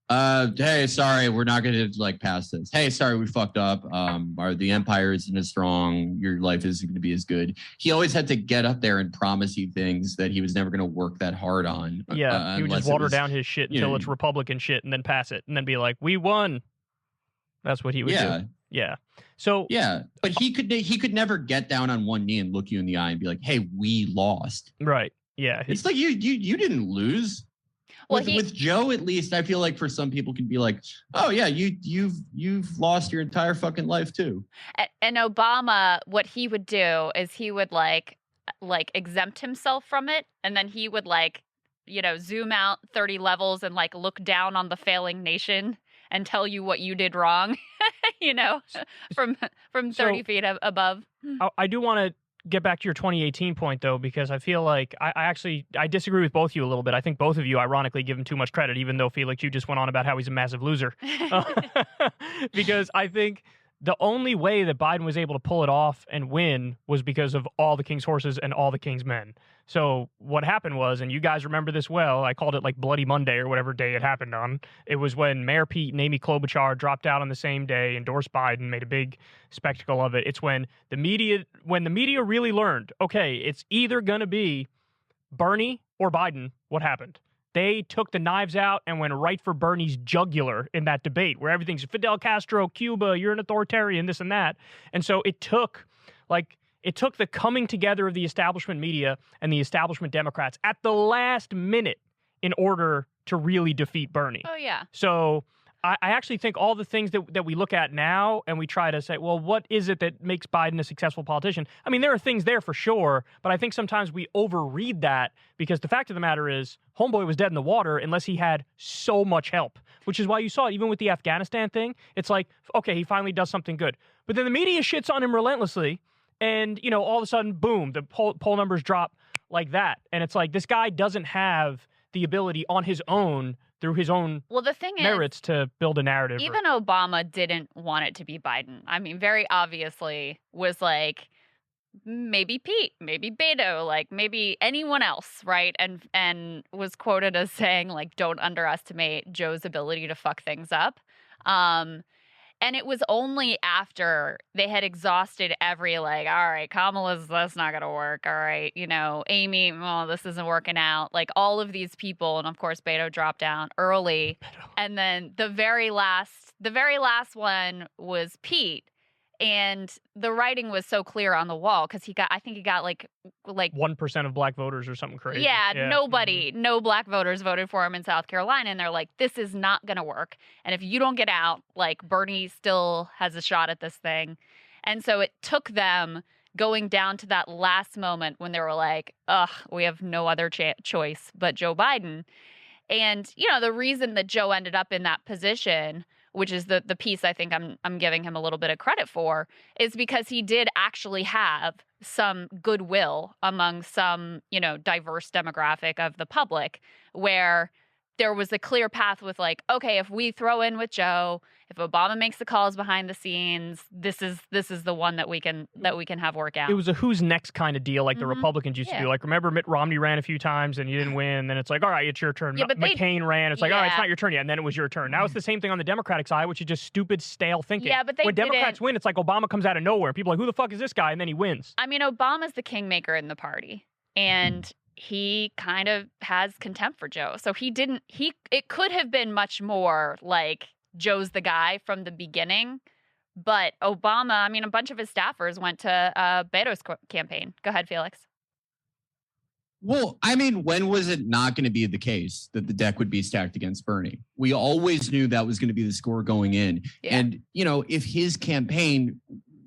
hey, sorry, we're not going to like pass this. Hey, sorry, we fucked up. The empire isn't as strong. Your life isn't going to be as good. He always had to get up there and promise you things that he was never going to work that hard on. Yeah, he would just water down his shit until it's Republican shit and then pass it and then be like, we won. That's what he would do. Yeah. So but he could never get down on one knee and look you in the eye and be like, hey, we lost. Right. Yeah. It's like you didn't lose. Well, with Joe, at least, I feel like for some people can be like, oh yeah, you've lost your entire fucking life too. And Obama, what he would do is he would like exempt himself from it, and then he would zoom out 30 levels and like look down on the failing nation and tell you what you did wrong, from 30 feet above. I do want to get back to your 2018 point, though, because I feel like I disagree with both of you a little bit. I think both of you, ironically, give him too much credit, even though, Felix, you just went on about how he's a massive loser. Because I think the only way that Biden was able to pull it off and win was because of all the king's horses and all the king's men. So what happened was, and you guys remember this well, I called it like Bloody Monday or whatever day it happened on. It was when Mayor Pete and Amy Klobuchar dropped out on the same day, endorsed Biden, made a big spectacle of it. It's when the media really learned, okay, it's either going to be Bernie or Biden. What happened? They took the knives out and went right for Bernie's jugular in that debate where everything's Fidel Castro, Cuba, you're an authoritarian, this and that. And so it took the coming together of the establishment media and the establishment Democrats at the last minute in order to really defeat Bernie. Oh, yeah. So I actually think all the things that we look at now and we try to say, well, what is it that makes Biden a successful politician? I mean, there are things there for sure, but I think sometimes we overread that because the fact of the matter is homeboy was dead in the water unless he had so much help, which is why you saw it even with the Afghanistan thing. It's like, okay, he finally does something good. But then the media shits on him relentlessly. And, all of a sudden, boom, the poll numbers drop like that. And it's like, this guy doesn't have the ability on his own, through his own merits, to build a narrative. Even Obama didn't want it to be Biden. I mean, very obviously was like, maybe Pete, maybe Beto, like maybe anyone else, right? And was quoted as saying, like, don't underestimate Joe's ability to fuck things up. And it was only after they had exhausted every, like, all right, Kamala's, that's not going to work. All right, Amy, well, this isn't working out. Like, all of these people, and of course, Beto dropped down early. And then the very last one was Pete. And the writing was so clear on the wall because I think he got like 1% of black voters or something crazy. Yeah. No black voters voted for him in South Carolina. And they're like, this is not going to work. And if you don't get out, like, Bernie still has a shot at this thing. And so it took them going down to that last moment when they were like, ugh, we have no other choice but Joe Biden. And, the reason that Joe ended up in that position, which is the piece I think I'm giving him a little bit of credit for, is because he did actually have some goodwill among some, diverse demographic of the public, where there was a clear path with, like, okay, if we throw in with Joe, if Obama makes the calls behind the scenes, this is the one that we can have work out. It was a who's next kind of deal, like the Republicans used to do. Like, remember Mitt Romney ran a few times and you didn't win. Then it's like, all right, it's your turn. Yeah, but McCain ran. It's like, all right, it's not your turn yet. And then it was your turn. Now it's the same thing on the Democratic side, which is just stupid, stale thinking. Yeah, but when Democrats win, it's like Obama comes out of nowhere. People are like, who the fuck is this guy? And then he wins. I mean, Obama's the kingmaker in the party. And he kind of has contempt for Joe. So it could have been much more like Joe's the guy from the beginning. But Obama, I mean, a bunch of his staffers went to Beto's campaign. Go ahead, Felix. Well, I mean, when was it not going to be the case that the deck would be stacked against Bernie? We always knew that was going to be the score going in. Yeah. And, if his campaign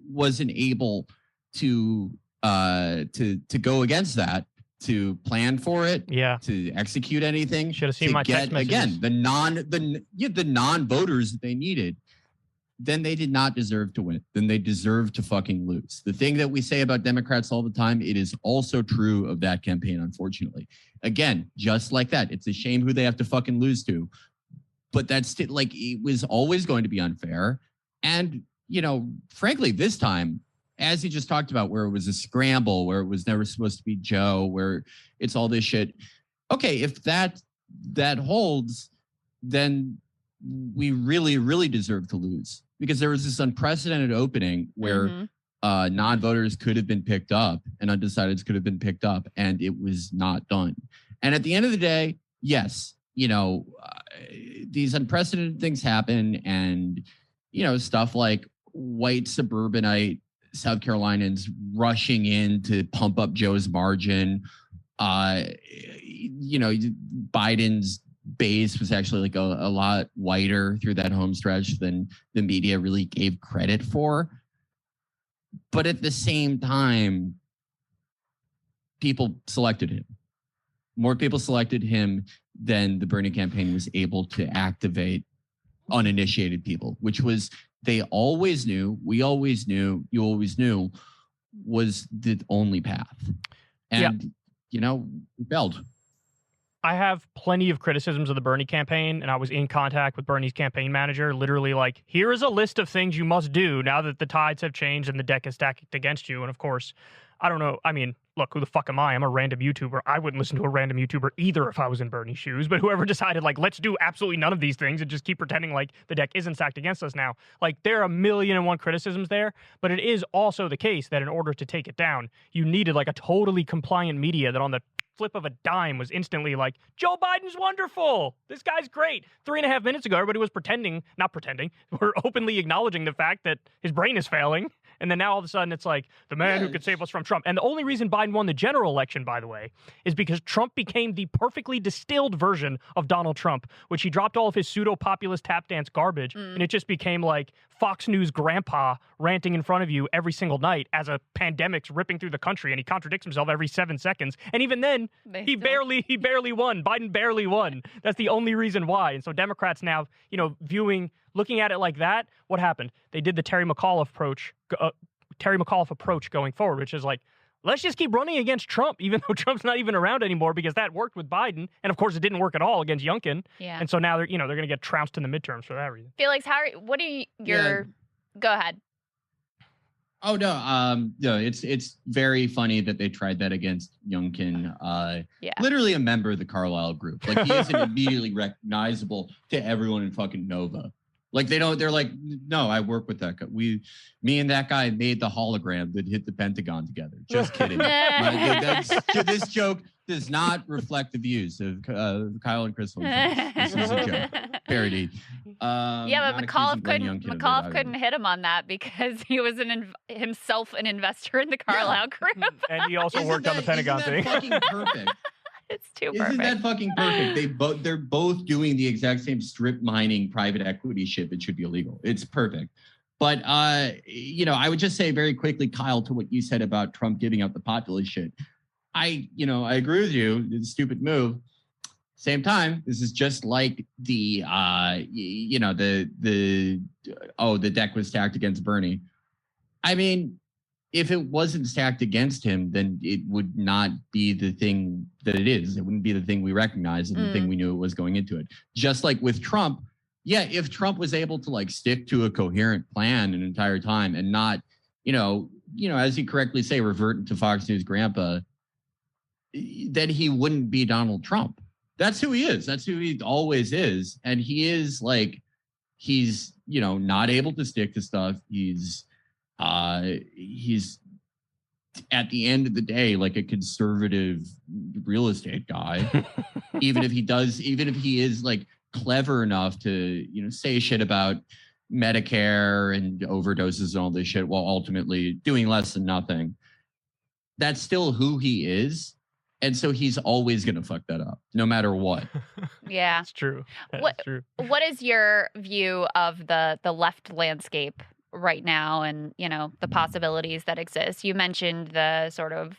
wasn't able to go against that, to plan for it, to execute anything, should have seen my text messages. Again, the non-voters that they needed, then they did not deserve to win. Then they deserve to fucking lose. The thing that we say about Democrats all the time, it is also true of that campaign, unfortunately. Again, just like that, it's a shame who they have to fucking lose to, but that's still, like, it was always going to be unfair. And, frankly, this time, as you just talked about, where it was a scramble, where it was never supposed to be Joe, where it's all this shit. Okay, if that holds, then we really, really deserve to lose, because there was this unprecedented opening where non-voters could have been picked up and undecideds could have been picked up, and it was not done. And at the end of the day, yes, these unprecedented things happen, and stuff like white suburbanite South Carolinians rushing in to pump up Joe's margin. Biden's base was actually like a lot whiter through that home stretch than the media really gave credit for. But at the same time, people selected him. More people selected him than the Bernie campaign was able to activate uninitiated people, which was, they always knew, we always knew, you always knew, was the only path. And, we failed. I have plenty of criticisms of the Bernie campaign, and I was in contact with Bernie's campaign manager, literally like, here is a list of things you must do now that the tides have changed and the deck is stacked against you. And of course, I don't know. I mean, look, who the fuck am I? I'm a random YouTuber. I wouldn't listen to a random YouTuber either if I was in Bernie's shoes. But whoever decided, like, let's do absolutely none of these things and just keep pretending like the deck isn't stacked against us now. Like, there are 1,000,001 criticisms there. But it is also the case that in order to take it down, you needed like a totally compliant media that on the flip of a dime was instantly like, Joe Biden's wonderful. This guy's great. 3.5 minutes ago, everybody was not pretending. We're openly acknowledging the fact that his brain is failing. And then now all of a sudden it's like the man who could save us from Trump. And the only reason Biden won the general election, by the way, is because Trump became the perfectly distilled version of Donald Trump, which he dropped all of his pseudo-populist tap dance garbage. And it just became like Fox News grandpa ranting in front of you every single night as a pandemic's ripping through the country. And he contradicts himself every 7 seconds. And even then, he barely won. Biden barely won. That's the only reason why. And so Democrats now, looking at it like that, what happened? They did the Terry McAuliffe approach going forward, which is like, let's just keep running against Trump, even though Trump's not even around anymore, because that worked with Biden, and of course it didn't work at all against Youngkin. Yeah. And so now they're going to get trounced in the midterms for that reason. Felix, go ahead. Oh no, it's very funny that they tried that against Youngkin. Literally a member of the Carlyle group. Like, he isn't immediately recognizable to everyone in fucking Nova. Like, they're like, no, I work with that guy. Me and that guy made the hologram that hit the Pentagon together. Just kidding. This joke does not reflect the views of Kyle and Krystal. This is a joke. Parody. But McAuliffe couldn't hit him on that because he was himself an investor in the Carlyle group. And he also worked on the Pentagon thing. Fucking perfect. It's too perfect. Isn't that fucking perfect? They're both doing the exact same strip mining private equity shit that should be illegal. It's perfect. But I would just say very quickly, Kyle, to what you said about Trump giving up the populist shit. I agree with you. It's a stupid move. Same time, this is just like the deck was stacked against Bernie. I mean, if it wasn't stacked against him, then it would not be the thing that it is. It wouldn't be the thing we recognize and the thing we knew it was going into it. Just like with Trump, if Trump was able to like stick to a coherent plan an entire time and not, as you correctly say, revert to Fox News grandpa, then he wouldn't be Donald Trump. That's who he is. That's who he always is. And he is like, he's, not able to stick to stuff. He's at the end of the day like a conservative real estate guy. even if he is like clever enough to say shit about Medicare and overdoses and all this shit while ultimately doing less than nothing, that's still who he is. And so he's always gonna fuck that up no matter what. Yeah, it's true. True. What is your view of the left landscape right now, and the possibilities that exist? You mentioned the sort of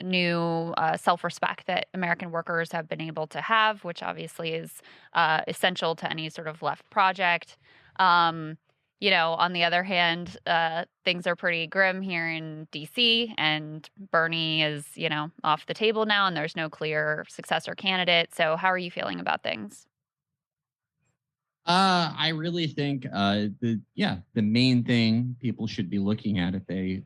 new self-respect that American workers have been able to have, which obviously is essential to any sort of left project. On the other hand, things are pretty grim here in DC, and Bernie is off the table now, and there's no clear successor candidate. So how are you feeling about things? I really think the main thing people should be looking at if they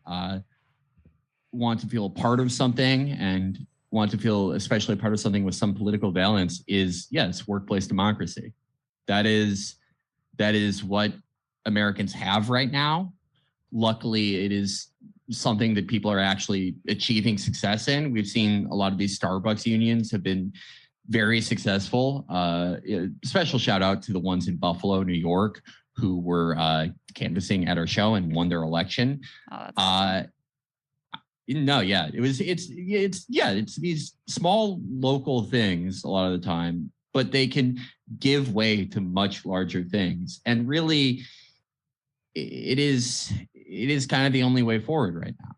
want to feel a part of something and want to feel especially a part of something with some political valence is, yes, workplace democracy. That is what Americans have right now. Luckily, it is something that people are actually achieving success in. We've seen a lot of these Starbucks unions have been very successful. Special shout out to the ones in Buffalo, New York, who were canvassing at our show and won their election. Oh, that's awesome. No, yeah, it's these small local things a lot of the time, but they can give way to much larger things. And really, it is kind of the only way forward right now.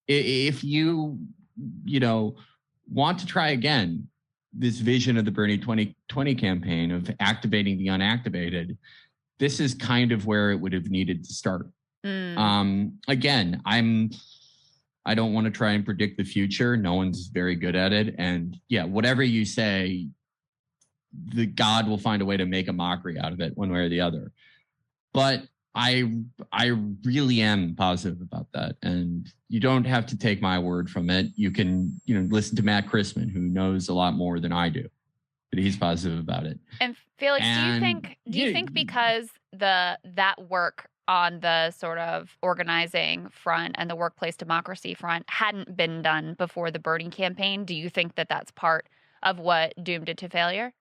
If you want to try again this vision of the Bernie 2020 campaign of activating the unactivated, this is kind of where it would have needed to start. Again, I don't want to try and predict the future. No one's very good at it. And yeah, whatever you say, the God will find a way to make a mockery out of it one way or the other. But I really am positive about that. And you don't have to take my word from it. You can, listen to Matt Chrisman, who knows a lot more than I do, but he's positive about it. And Felix, do you think because that work on the sort of organizing front and the workplace democracy front hadn't been done before the Bernie campaign, do you think that that's part of what doomed it to failure?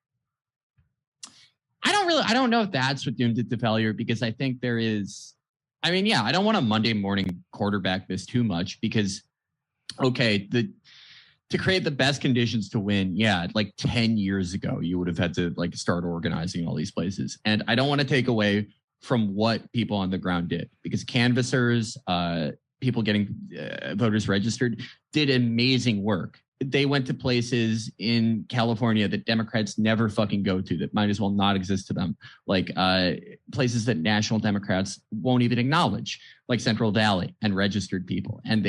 I don't know if that's what doomed it to failure, because I think there is, I don't want to Monday morning quarterback this too much, because, okay, to create the best conditions to win, like 10 years ago, you would have had to start organizing all these places. And I don't want to take away from what people on the ground did, because canvassers, people getting voters registered, did amazing work. They went to places in California that Democrats never fucking go to, that might as well not exist to them. Like places that national Democrats won't even acknowledge, like Central Valley, and registered people. And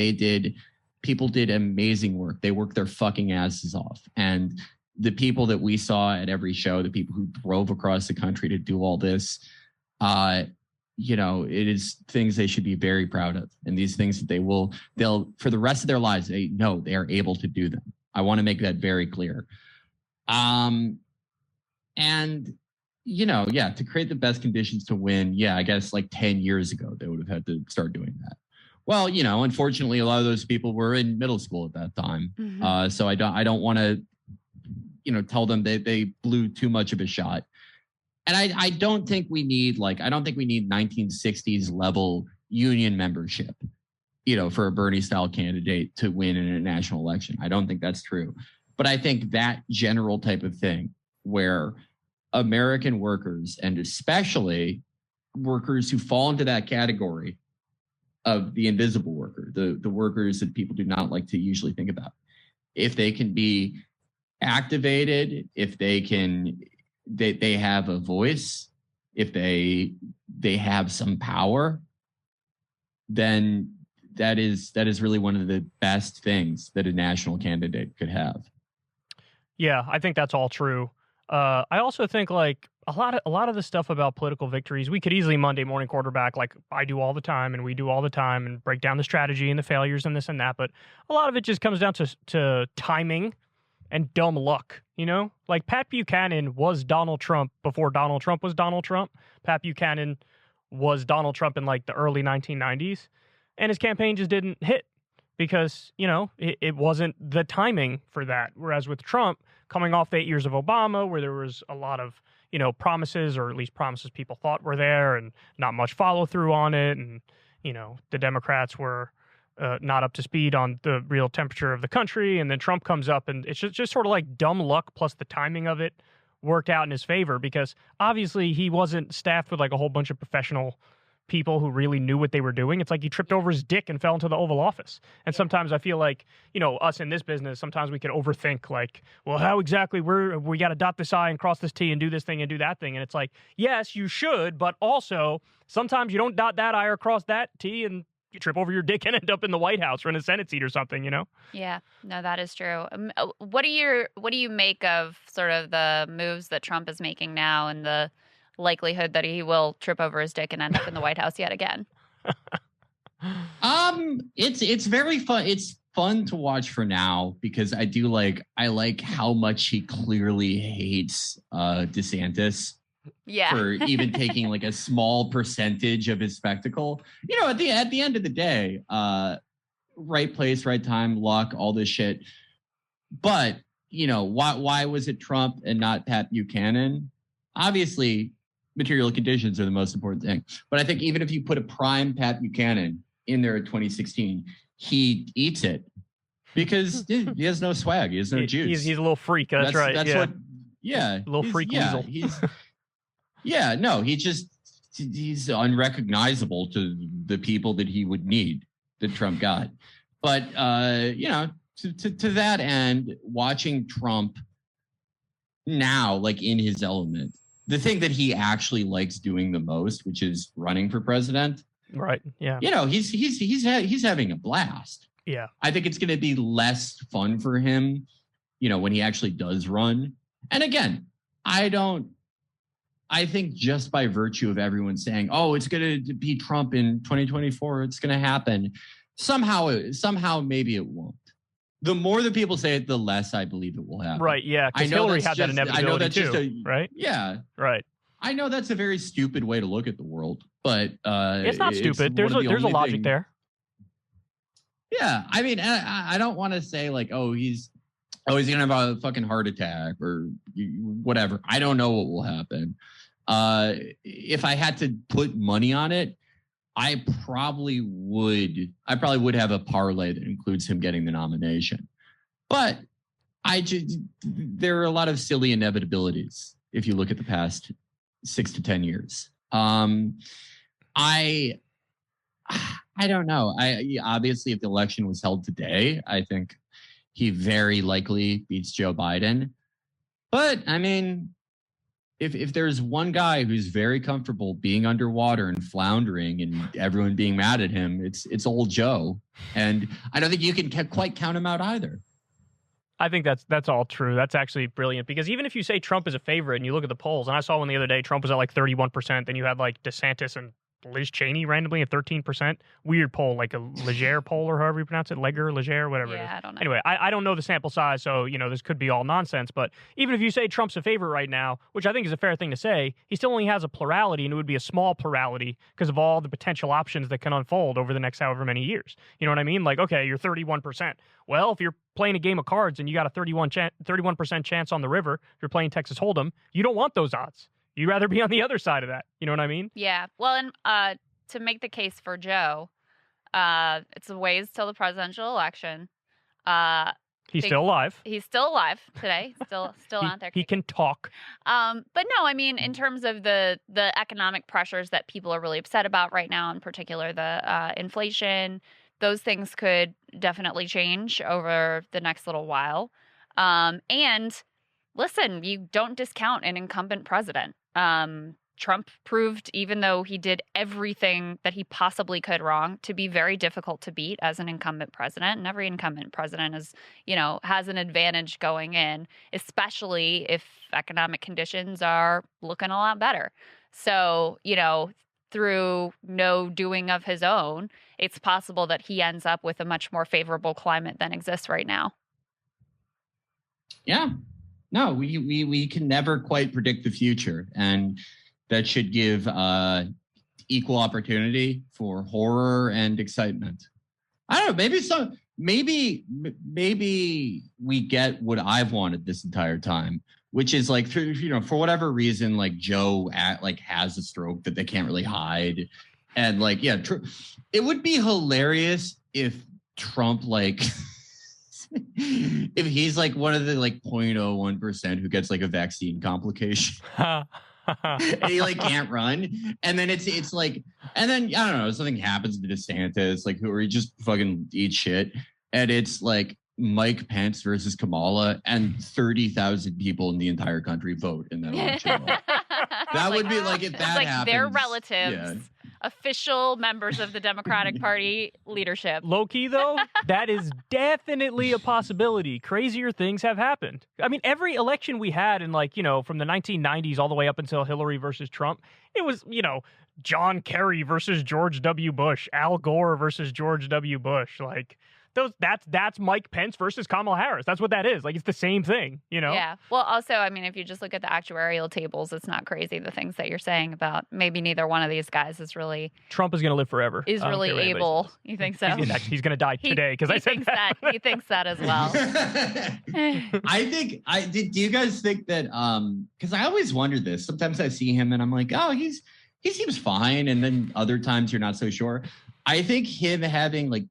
people did amazing work. They worked their fucking asses off. And the people that we saw at every show, the people who drove across the country to do all this, it is things they should be very proud of. And these things that they'll for the rest of their lives, they know they are able to do them. I want to make that very clear. And, to create the best conditions to win, I guess 10 years ago, they would have had to start doing that. Well, unfortunately, a lot of those people were in middle school at that time. Mm-hmm. So I don't want to, tell them they blew too much of a shot. And I don't think we need 1960s level union membership, for a Bernie style candidate to win in a national election. I don't think that's true. But I think that general type of thing where American workers, and especially workers who fall into that category of the invisible worker, the workers that people do not like to usually think about, if they can be activated, if they have a voice, if they have some power, then that is really one of the best things that a national candidate could have. Yeah, I think that's all true. I also think a lot of the stuff about political victories, we could easily Monday morning quarterback, like I do all the time and we do all the time, and break down the strategy and the failures and this and that. But a lot of it just comes down to timing and dumb luck, Like Pat Buchanan was Donald Trump before Donald Trump was Donald Trump. Pat Buchanan was Donald Trump in the early 1990s, and his campaign just didn't hit because, it wasn't the timing for that. Whereas with Trump, coming off 8 years of Obama, where there was a lot of, promises, or at least promises people thought were there, and not much follow through on it. And, the Democrats were not up to speed on the real temperature of the country. And then Trump comes up, and it's just sort of like dumb luck plus the timing of it worked out in his favor, because obviously he wasn't staffed with a whole bunch of professional people who really knew what they were doing. It's like he tripped over his dick and fell into the Oval Office. And sometimes I feel like, us in this business, sometimes we could overthink well, how exactly we got to dot this I and cross this T and do this thing and do that thing. And it's like, yes, you should, but also sometimes you don't dot that I or cross that T and you trip over your dick and end up in the White House or in a Senate seat or something, Yeah, no, that is true. What do you make of sort of the moves that Trump is making now, and the likelihood that he will trip over his dick and end up in the White House yet again? It's very fun. It's fun to watch for now because I like how much he clearly hates DeSantis. Yeah. For even taking like a small percentage of his spectacle. At the end of the day, right place, right time, luck, all this shit. But why was it Trump and not Pat Buchanan? Obviously, material conditions are the most important thing. But I think even if you put a prime Pat Buchanan in there in 2016, he eats it because he has no swag. He has no juice. He's a little freak. That's right. That's what. Yeah, a little freak weasel. He's unrecognizable to the people that he would need that Trump got. But to that end, watching Trump now, like in his element, the thing that he actually likes doing the most, which is running for president. Right. Yeah. He's having a blast. Yeah. I think it's going to be less fun for him, when he actually does run. And again, I think just by virtue of everyone saying, "Oh, it's going to be Trump in 2024, it's going to happen," somehow maybe it won't. The more that people say it, the less I believe it will happen. Right? Yeah. Because Hillary had that inevitability too. Right? Yeah. Right. I know that's a very stupid way to look at the world, but it's not stupid. There's a logic there. Yeah, I mean, I don't want to say like, he's gonna have a fucking heart attack or whatever. I don't know what will happen. If I had to put money on it, I probably would have a parlay that includes him getting the nomination. But there are a lot of silly inevitabilities if you look at the past 6 to 10 years. I don't know. Obviously, if the election was held today, I think he very likely beats Joe Biden. But I mean, if there's one guy who's very comfortable being underwater and floundering and everyone being mad at him, it's old Joe. And I don't think you can quite count him out either. I think that's all true. That's actually brilliant because even if you say Trump is a favorite and you look at the polls, and I saw one the other day, Trump was at like 31%, then you had like DeSantis and Liz Cheney randomly at 13%. Weird poll, like a Leger poll or however you pronounce it, Leger, whatever it is. I don't know. Anyway, I don't know the sample size, so this could be all nonsense. But even if you say Trump's a favorite right now, which I think is a fair thing to say, he still only has a plurality, and it would be a small plurality because of all the potential options that can unfold over the next however many years. You know what I mean? Like, okay, you're 31%. Well, if you're playing a game of cards and you got a 31% chance on the river, if you're playing Texas Hold'em, you don't want those odds. You'd rather be on the other side of that. You know what I mean? Yeah. Well, and to make the case for Joe, it's a ways till the presidential election. He's still alive. He's still alive today. Still out there. He can talk. But no, I mean, in terms of the economic pressures that people are really upset about right now, in particular the inflation, those things could definitely change over the next little while. And listen, you don't discount an incumbent president. Trump proved, even though he did everything that he possibly could wrong, to be very difficult to beat as an incumbent president. And every incumbent president is, has an advantage going in, especially if economic conditions are looking a lot better. So, through no doing of his own, it's possible that he ends up with a much more favorable climate than exists right now. Yeah. No, we can never quite predict the future, and that should give equal opportunity for horror and excitement. I don't know. Maybe we get what I've wanted this entire time, which is like, for whatever reason, like Joe has a stroke that they can't really hide, and it would be hilarious if Trump if he's like one of the 0.01% who gets like a vaccine complication. And he can't run, and then it's like, and then I don't know, something happens to DeSantis, who he just fucking eats shit, and it's like Mike Pence versus Kamala, and 30,000 people in the entire country vote in that election. That would be if that happens. Their relatives official members of the Democratic Party leadership. Low key, though, that is definitely a possibility. Crazier things have happened. I mean, every election we had in, like, from the 1990s all the way up until Hillary versus Trump, it was, John Kerry versus George W. Bush, Al Gore versus George W. Bush. Like, that's Mike Pence versus Kamala Harris. That's what that is. Like, it's the same thing, Yeah. Well, also, I mean, if you just look at the actuarial tables, it's not crazy, the things that you're saying about maybe neither one of these guys is really... Trump is going to live forever. Is really able. You think so? He's going to die today because I said that. He thinks that as well. Do you guys think that, because I always wondered this. Sometimes I see him and I'm like, oh, he seems fine. And then other times you're not so sure. I think him having like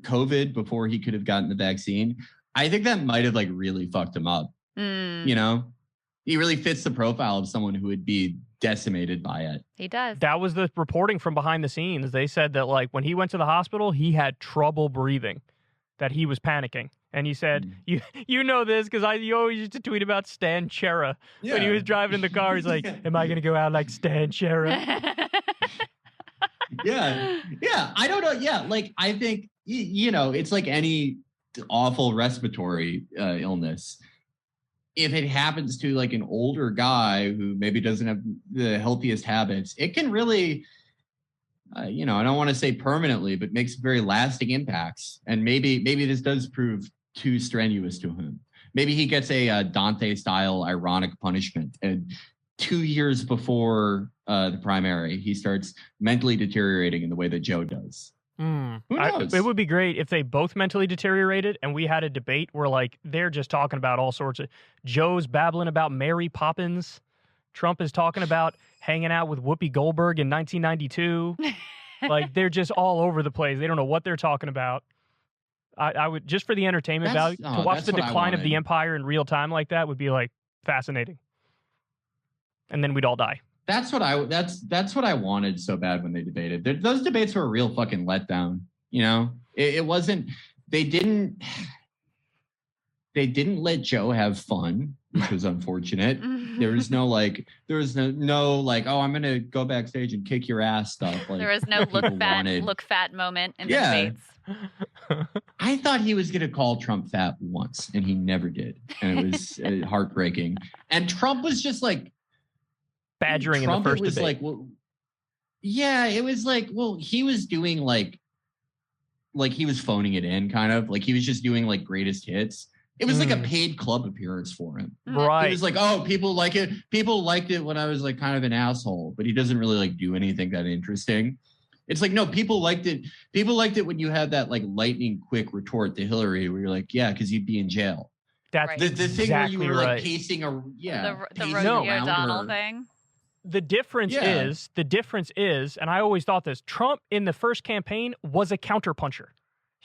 COVID before he could have gotten the vaccine, I think that might have like really fucked him up. He really fits the profile of someone who would be decimated by it. He does. That was the reporting from behind the scenes. They said that like when he went to the hospital, he had trouble breathing, that he was panicking. And he said, you know this because you always used to tweet about Stan Chera. When he was driving in the car, he's like, am I going to go out like Stan Chera? Yeah. I don't know. Yeah. Like, I think, it's like any awful respiratory illness. If it happens to like an older guy who maybe doesn't have the healthiest habits, it can really, I don't want to say permanently, but makes very lasting impacts. And maybe this does prove too strenuous to him. Maybe he gets a Dante-style ironic punishment. And 2 years before the primary, he starts mentally deteriorating in the way that Joe does. Who knows? It would be great if they both mentally deteriorated and we had a debate where like they're just talking about all sorts of... Joe's babbling about Mary Poppins. Trump is talking about hanging out with Whoopi Goldberg in 1992. Like, they're just all over the place. They don't know what they're talking about. I would, just for the entertainment value, to watch the decline of the empire in real time like that would be like fascinating. And then we'd all die. That's what I wanted so bad when they debated. Those debates were a real fucking letdown. It wasn't. They didn't let Joe have fun, which was unfortunate. There was no like, oh, I'm gonna go backstage and kick your ass stuff. Like, there was no look fat moment in the debates. I thought he was gonna call Trump fat once, and he never did, and it was heartbreaking. And Trump was just like badgering Trump, in the first it was debate. like, well, yeah, it was like, well, he was doing like he was phoning it in, kind of like he was just doing like greatest hits. It was like a paid club appearance for him. Right. He was like, oh, people like it. People liked it when I was like kind of an asshole, but he doesn't really like do anything that interesting. It's like, no, people liked it. People liked it when you had that like lightning quick retort to Hillary where you're like, yeah, because you'd be in jail. That's right. The thing exactly where you were right. like pacing The pacing Rosie around O'Donnell her. thing. The difference is, and I always thought this, Trump in the first campaign was a counterpuncher.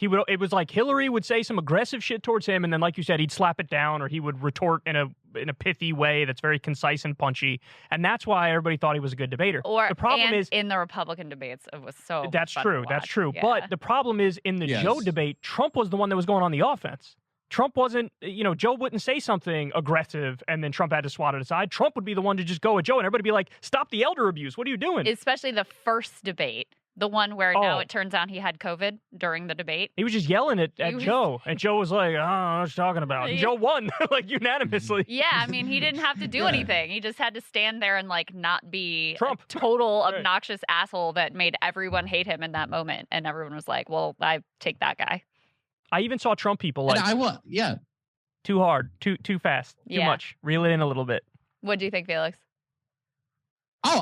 It was like Hillary would say some aggressive shit towards him, and then, like you said, he'd slap it down, or he would retort in a pithy way that's very concise and punchy, and that's why everybody thought he was a good debater. Or the problem is in the Republican debates, it was so. That's fun true. to That's watch. true. Yeah. But the problem is in the Joe debate, Trump was the one that was going on the offense. Trump wasn't, Joe wouldn't say something aggressive and then Trump had to swat it aside. Trump would be the one to just go at Joe and everybody be like, stop the elder abuse. What are you doing? Especially the first debate, the one where now it turns out he had COVID during the debate. He was just yelling at Joe, and Joe was like, oh, what you talking about? And Joe won, like, unanimously. Yeah, I mean, he didn't have to do anything. He just had to stand there and, like, not be Trump. a total obnoxious asshole that made everyone hate him in that moment. And everyone was like, well, I take that guy. I even saw Trump people like, too hard, too fast, too much. Reel it in a little bit. What do you think, Felix? Oh,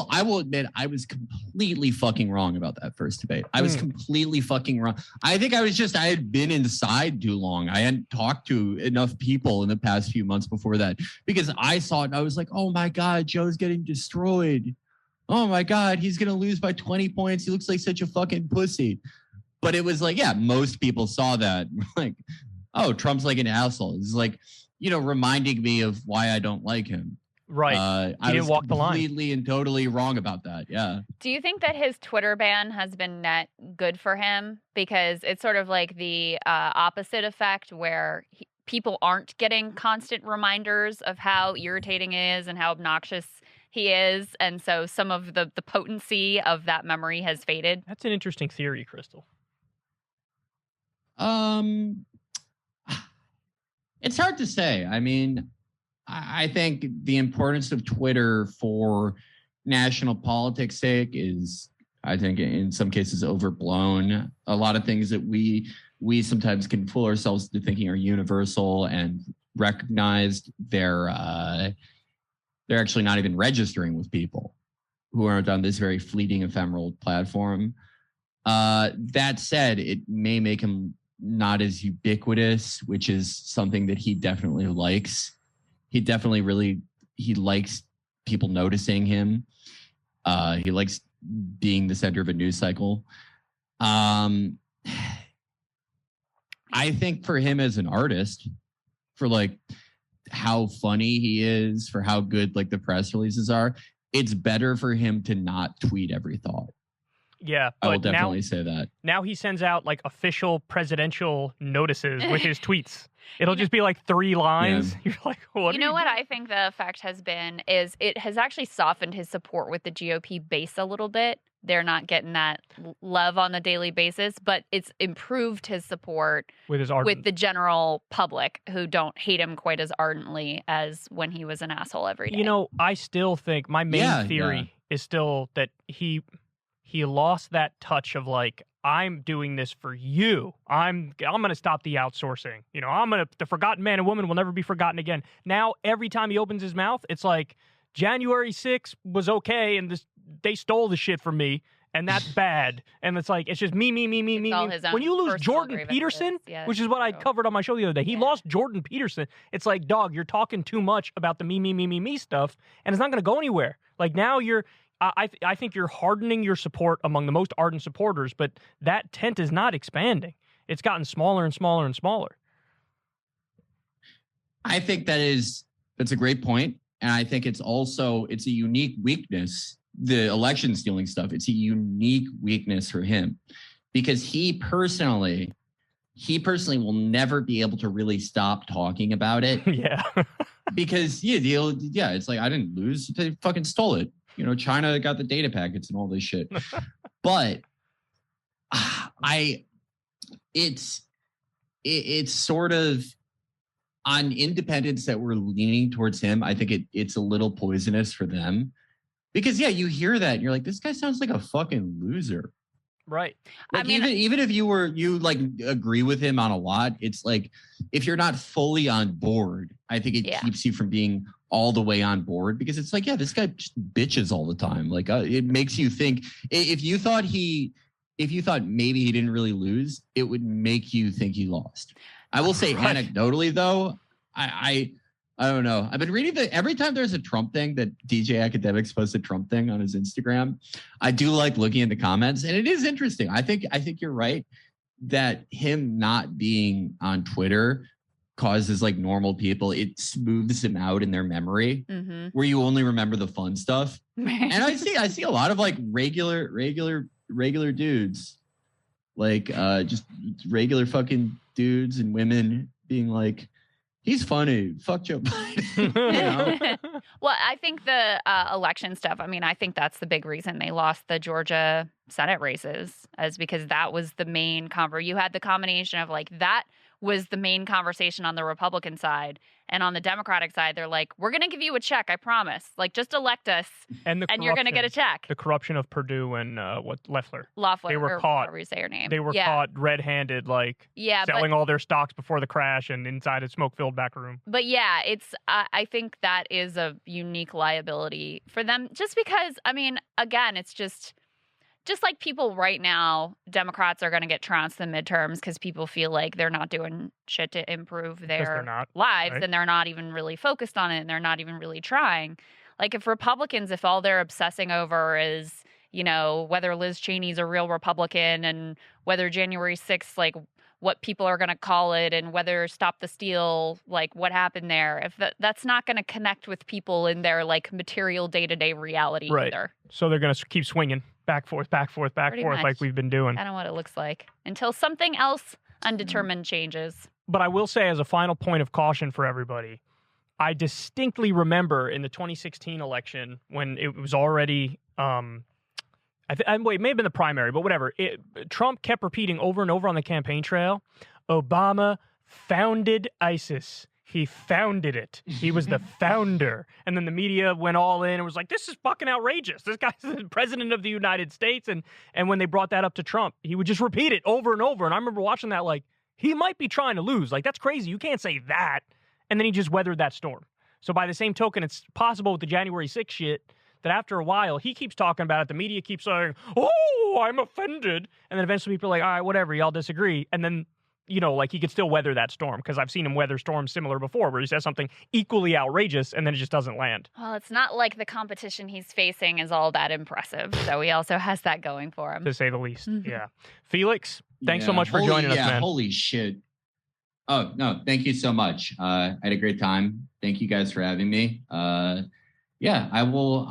I will admit I was completely fucking wrong about that first debate. I was completely fucking wrong. I think I had been inside too long. I hadn't talked to enough people in the past few months before that because I saw it and I was like, oh my God, Joe's getting destroyed. Oh my God, he's going to lose by 20 points. He looks like such a fucking pussy. But it was like, yeah, most people saw that. Like, oh, Trump's like an asshole. It's like, reminding me of why I don't like him. Right. I didn't walk the line. Completely and totally wrong about that. Yeah. Do you think that his Twitter ban has been net good for him? Because it's sort of like the opposite effect where people aren't getting constant reminders of how irritating he is and how obnoxious he is, and so some of the potency of that memory has faded. That's an interesting theory, Krystal. It's hard to say. I mean, I think the importance of Twitter for national politics' sake is, I think, in some cases overblown. A lot of things that we sometimes can fool ourselves into thinking are universal and recognized, they're actually not even registering with people who aren't on this very fleeting, ephemeral platform. That said, it may make him not as ubiquitous, which is something that he definitely likes. He likes people noticing him. He likes being the center of a news cycle. I think for him as an artist, for like how funny he is, for how good like the press releases are, it's better for him to not tweet every thought. Yeah, I will definitely say that. Now he sends out like official presidential notices with his tweets. It'll just be like 3 lines. Yeah. You're like, what? You know what I think the effect has been is it has actually softened his support with the GOP base a little bit. They're not getting that love on a daily basis, but it's improved his support with the general public who don't hate him quite as ardently as when he was an asshole every day. You know, I still think my main theory is still that he lost that touch of like, I'm doing this for you. I'm going to stop the outsourcing. You know, the forgotten man and woman will never be forgotten again. Now, every time he opens his mouth, it's like January 6th was okay, and they stole the shit from me, and that's bad. And it's like, it's just me. When you lose Jordan Peterson, which is what I covered on my show the other day, he lost Jordan Peterson. It's like, dog, you're talking too much about the me stuff, and it's not going to go anywhere. Like now I think you're hardening your support among the most ardent supporters, but that tent is not expanding. It's gotten smaller and smaller and smaller. I think that's a great point. And I think it's a unique weakness, the election stealing stuff. It's a unique weakness for him because he personally will never be able to really stop talking about it. Yeah. Because it's like, I didn't lose. They fucking stole it. You know, China got the data packets and all this shit. But it's sort of on independents that were leaning towards him. I think it's a little poisonous for them because you hear that and you're like, this guy sounds like a fucking loser. Right. Like, I mean, even if you like agree with him on a lot, it's like if you're not fully on board, I think it keeps you from being all the way on board because it's like, this guy just bitches all the time. Like it makes you think if you thought maybe he didn't really lose, it would make you think he lost. I will say anecdotally though, I don't know. I've been reading every time there's a Trump thing that DJ Academics posts a Trump thing on his Instagram, I do like looking at the comments and it is interesting. I think you're right that him not being on Twitter causes like normal people, it smooths him out in their memory where you only remember the fun stuff. And I see a lot of like regular dudes, like just regular fucking dudes and women being like, he's funny. Fuck Joe Biden. You know? Well, I think the election stuff, I mean, I think that's the big reason they lost the Georgia Senate races is because that was the main You had the combination of like that was the main conversation on the Republican side. And on the Democratic side, they're like, we're going to give you a check, I promise. Like, just elect us, and you're going to get a check. The corruption of Purdue and Loeffler. They were caught. However you say her name. They were caught red-handed, like selling all their stocks before the crash and inside a smoke-filled back room. But yeah, it's. I think that is a unique liability for them, just because. I mean, again, it's just like people right now, Democrats are going to get trounced in the midterms because people feel like they're not doing shit to improve their lives, right? And they're not even really focused on it, and they're not even really trying. Like if Republicans, if all they're obsessing over is, you know, whether Liz Cheney's a real Republican and whether January 6th, like what people are going to call it and whether Stop the Steal, like what happened there, if that's not going to connect with people in their like material day-to-day reality either. So they're going to keep swinging. Back, forth, like we've been doing. I don't know what it looks like until something else undetermined changes. But I will say, as a final point of caution for everybody, I distinctly remember in the 2016 election when it was already, wait, it may have been the primary, but whatever. Trump kept repeating over and over on the campaign trail, Obama founded ISIS. He founded it. He was the founder. And then the media went all in and was like, this is fucking outrageous. This guy's the president of the United States. And when they brought that up to Trump, he would just repeat it over and over. And I remember watching that like, he might be trying to lose. Like, that's crazy. You can't say that. And then he just weathered that storm. So by the same token, it's possible with the January 6th shit that after a while, he keeps talking about it. The media keeps saying, oh, I'm offended. And then eventually people are like, all right, whatever, y'all disagree. And then, you know, like he could still weather that storm because I've seen him weather storms similar before where he says something equally outrageous and then it just doesn't land. Well, it's not like the competition he's facing is all that impressive. So he also has that going for him. To say the least, yeah. Felix, thanks so much for joining us, man. Holy shit. Oh, no, thank you so much. I had a great time. Thank you guys for having me. Yeah, I will.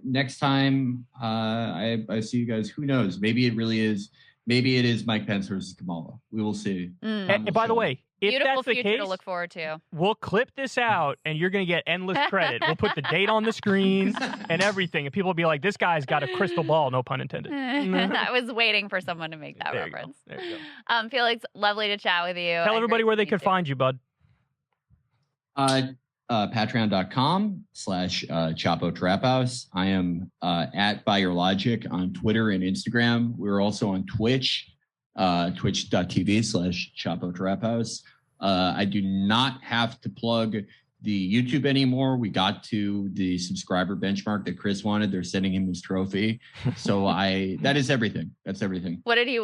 Next time I see you guys, who knows? Maybe it really is. Maybe it is Mike Pence versus Kamala. We will see. And by the way, if beautiful that's the future case, to look forward to. We'll clip this out, and you're going to get endless credit. We'll put the date on the screen and everything, and people will be like, this guy's got a crystal ball, no pun intended. I was waiting for someone to make that reference. There you go. Felix, lovely to chat with you. Tell everybody where they could find you, bud. Patreon.com/Chapo Trap House. I am at By Your Logic on Twitter and Instagram. We're also on Twitch, twitch.tv/Chapo Trap House. I do not have to plug the YouTube anymore. We got to the subscriber benchmark that Chris wanted. They're sending him his trophy. So that is everything. That's everything. How many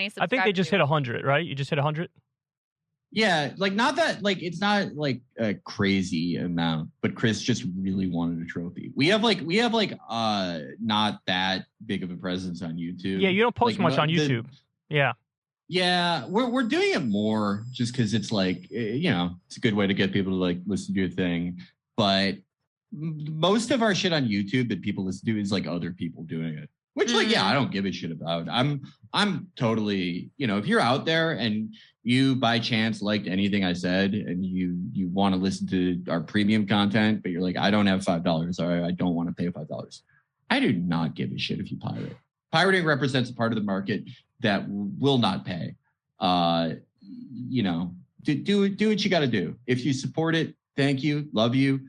subscribers? I think they just hit 100, right? You just hit 100? Yeah, like not that, like it's not like a crazy amount, but Chris just really wanted a trophy. We have not that big of a presence on YouTube. Yeah, you don't post much on YouTube. Yeah, we're doing it more just because it's like, you know, it's a good way to get people to like listen to your thing. But most of our shit on YouTube that people listen to is like other people doing it. Which, like, yeah, I don't give a shit about. I'm totally, you know, if you're out there and you by chance liked anything I said and you want to listen to our premium content, but you're like, I don't have $5 or I don't want to pay $5. I do not give a shit if you pirate. Pirating represents a part of the market that will not pay. You know, do what you got to do. If you support it, thank you, love you.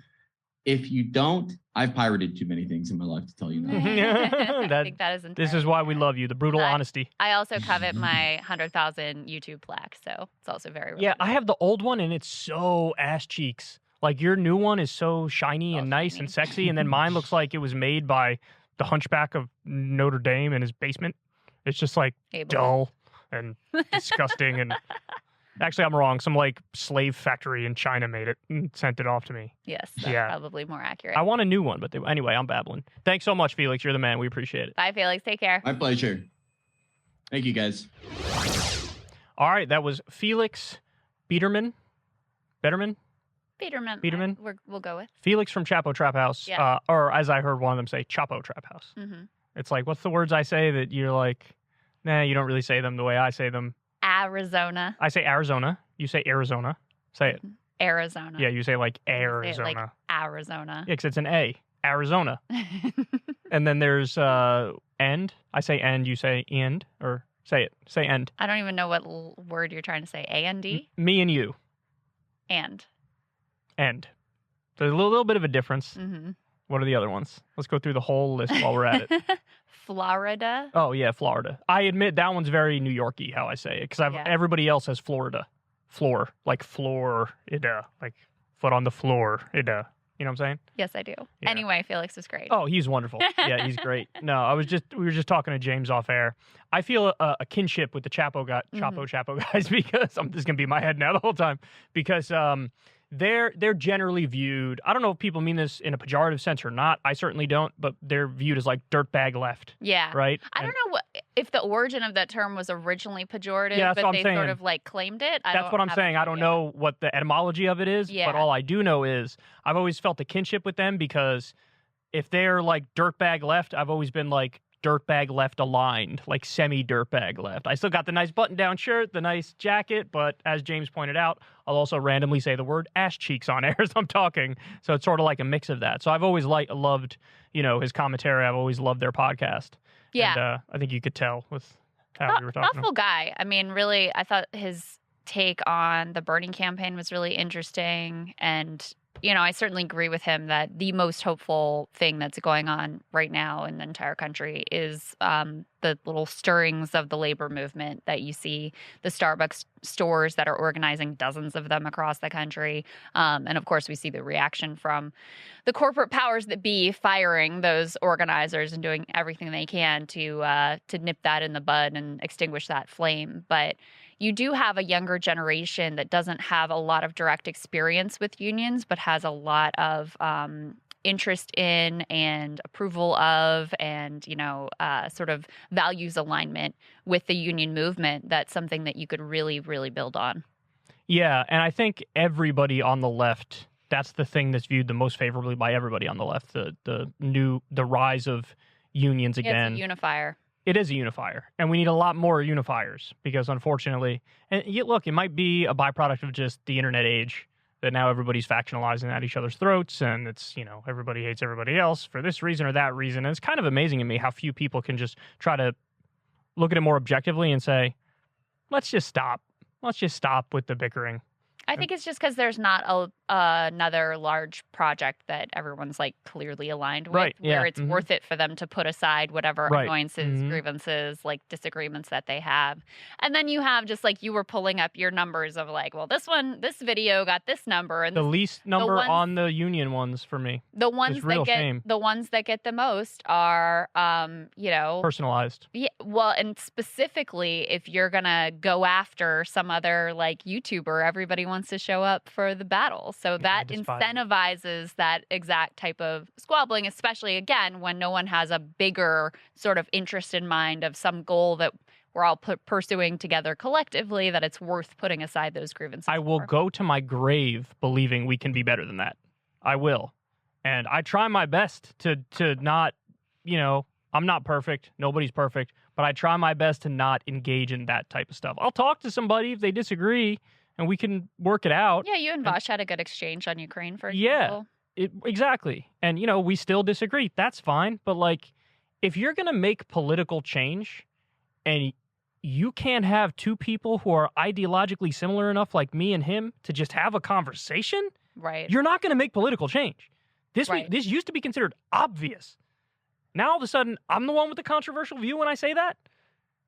If you don't, I've pirated too many things in my life to tell you that. I think that is this is why we love you, the brutal honesty. I also covet my 100,000 YouTube plaque, so it's also very relevant. Yeah, I have the old one, and it's so ass cheeks. Like, your new one is so shiny and nice and sexy, and then mine looks like it was made by the Hunchback of Notre Dame in his basement. It's just, like, dull and disgusting and... Actually, I'm wrong. Some like slave factory in China made it and sent it off to me. Yes, that's probably more accurate. I want a new one, but anyway, I'm babbling. Thanks so much, Felix. You're the man. We appreciate it. Bye, Felix. Take care. My pleasure. Thank you, guys. All right, that was Felix Biederman. Biederman. We'll go with Felix from Chapo Trap House. Yeah. Or as I heard one of them say, Chapo Trap House. Mm-hmm. It's like, what's the words I say that you're like, nah, you don't really say them the way I say them. Arizona. I say Arizona. You say Arizona. Say it. Arizona. Yeah, you say like Arizona. Say it like Arizona. Yeah, because it's an A. Arizona. And then there's end. I say end. You say end. Or say it. Say end. I don't even know what word you're trying to say. A-N-D? Me and you. And. End. There's a little bit of a difference. Mm-hmm. What are the other ones? Let's go through the whole list while we're at it. Florida. Oh, yeah, Florida. I admit that one's very New Yorky, how I say it, because everybody else has Florida. Floor. Like Florida. Like foot on the floor. Ida. You know what I'm saying? Yes, I do. Yeah. Anyway, Felix is great. Oh, he's wonderful. Yeah, he's great. No, we were just talking to James off air. I feel a kinship with the Chapo guys because this is gonna be in my head now the whole time because they're generally viewed. I don't know if people mean this in a pejorative sense or not. I certainly don't, but they're viewed as like dirtbag left. Yeah. Right. I don't know if the origin of that term was originally pejorative, yeah, but they sort of like claimed it. That's what I'm saying. I don't know what the etymology of it is, but all I do know is I've always felt a kinship with them because if they're like dirtbag left, I've always been like, dirtbag left aligned, like semi-dirtbag left. I still got the nice button-down shirt, the nice jacket, but as James pointed out, I'll also randomly say the word ass cheeks on air as I'm talking. So it's sort of like a mix of that. So I've always loved, his commentary. I've always loved their podcast. Yeah. And I think you could tell with how we were talking. Thoughtful guy. I mean, really, I thought his take on the Bernie campaign was really interesting. And, I certainly agree with him that the most hopeful thing that's going on right now in the entire country is the little stirrings of the labor movement that you see, the Starbucks stores that are organizing, dozens of them across the country. And of course, we see the reaction from the corporate powers that be firing those organizers and doing everything they can to nip that in the bud and extinguish that flame. But you do have a younger generation that doesn't have a lot of direct experience with unions, but has a lot of interest in and approval of and, sort of values alignment with the union movement. That's something that you could really, really build on. Yeah, and I think everybody on the left, that's the thing that's viewed the most favorably by everybody on the left, the rise of unions again. It's a unifier. It is a unifier, and we need a lot more unifiers because, unfortunately, and look, it might be a byproduct of just the internet age that now everybody's factionalizing at each other's throats, and it's, everybody hates everybody else for this reason or that reason. And it's kind of amazing to me how few people can just try to look at it more objectively and say, let's just stop. Let's just stop with the bickering. I think it's just because there's not another large project that everyone's like clearly aligned with, where it's worth it for them to put aside whatever annoyances, grievances, like disagreements that they have. And then you have just like you were pulling up your numbers of like, well, this video got this number, and the least number on the union ones for me. The ones that get the most are, personalized. Yeah, well, and specifically if you're gonna go after some other like YouTuber, everybody wants to show up for the battle. So that incentivizes that exact type of squabbling, especially again when no one has a bigger sort of interest in mind of some goal that we're all pursuing together collectively, that it's worth putting aside those grievances. I will go to my grave believing we can be better than that. I will. And I try my best to not, I'm not perfect. Nobody's perfect. But I try my best to not engage in that type of stuff. I'll talk to somebody if they disagree, and we can work it out. Yeah, you and Vosh had a good exchange on Ukraine, for example. Yeah, exactly. And, we still disagree. That's fine. But, like, if you're going to make political change and you can't have two people who are ideologically similar enough, like me and him, to just have a conversation, right? You're not going to make political change. This used to be considered obvious. Now, all of a sudden, I'm the one with the controversial view when I say that.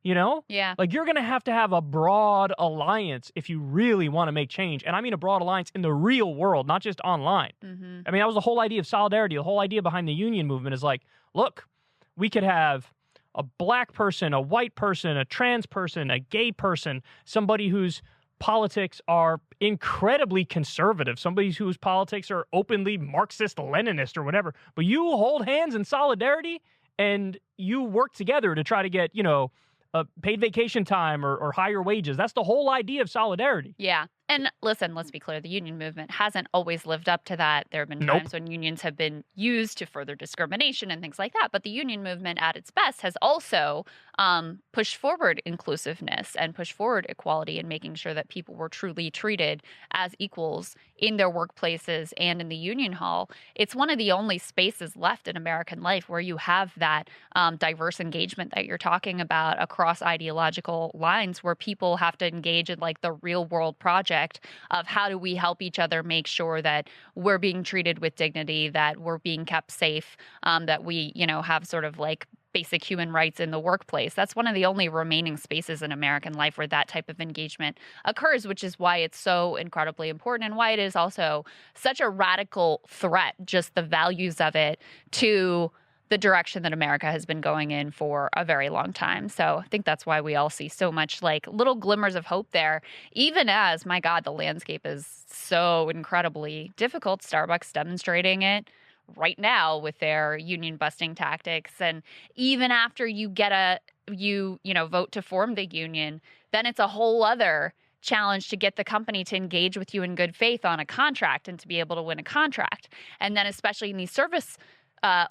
Yeah. Like, you're going to have a broad alliance if you really want to make change. And I mean a broad alliance in the real world, not just online. Mm-hmm. I mean, that was the whole idea of solidarity. The whole idea behind the union movement is like, look, we could have a black person, a white person, a trans person, a gay person, somebody whose politics are incredibly conservative, somebody whose politics are openly Marxist, Leninist, or whatever. But you hold hands in solidarity and you work together to try to get, paid vacation time or higher wages. That's the whole idea of solidarity. Yeah. And listen, let's be clear. The union movement hasn't always lived up to that. There have been times when unions have been used to further discrimination and things like that. But the union movement at its best has also pushed forward inclusiveness and pushed forward equality and making sure that people were truly treated as equals in their workplaces and in the union hall. It's one of the only spaces left in American life where you have that diverse engagement that you're talking about across ideological lines, where people have to engage in like the real world project of how do we help each other make sure that we're being treated with dignity, that we're being kept safe, that we, have sort of like basic human rights in the workplace. That's one of the only remaining spaces in American life where that type of engagement occurs, which is why it's so incredibly important and why it is also such a radical threat, just the values of it, to the direction that America has been going in for a very long time. So I think that's why we all see so much like little glimmers of hope there, even as, my God, the landscape is so incredibly difficult. Starbucks demonstrating it right now with their union busting tactics. And even after you get vote to form the union, then it's a whole other challenge to get the company to engage with you in good faith on a contract and to be able to win a contract. And then especially in these service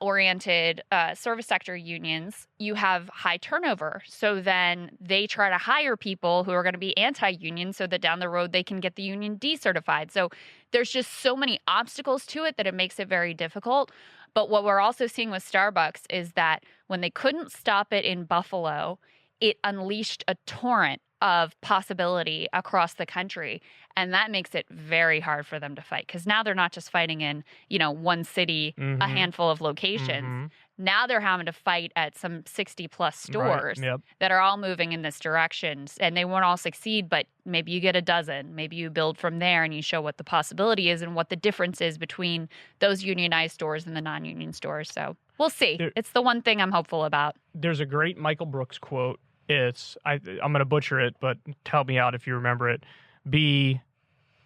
oriented service sector unions, you have high turnover. So then they try to hire people who are going to be anti-union so that down the road they can get the union decertified. So there's just so many obstacles to it that it makes it very difficult. But what we're also seeing with Starbucks is that when they couldn't stop it in Buffalo, it unleashed a torrent of possibility across the country. And that makes it very hard for them to fight, because now they're not just fighting in, one city, a handful of locations. Now they're having to fight at some 60 plus stores that are all moving in this direction, and they won't all succeed, but maybe you get a dozen. Maybe you build from there and you show what the possibility is and what the difference is between those unionized stores and the non-union stores. So we'll see. It's the one thing I'm hopeful about. There's a great Michael Brooks quote. I'm going to butcher it, but help me out if you remember it. Be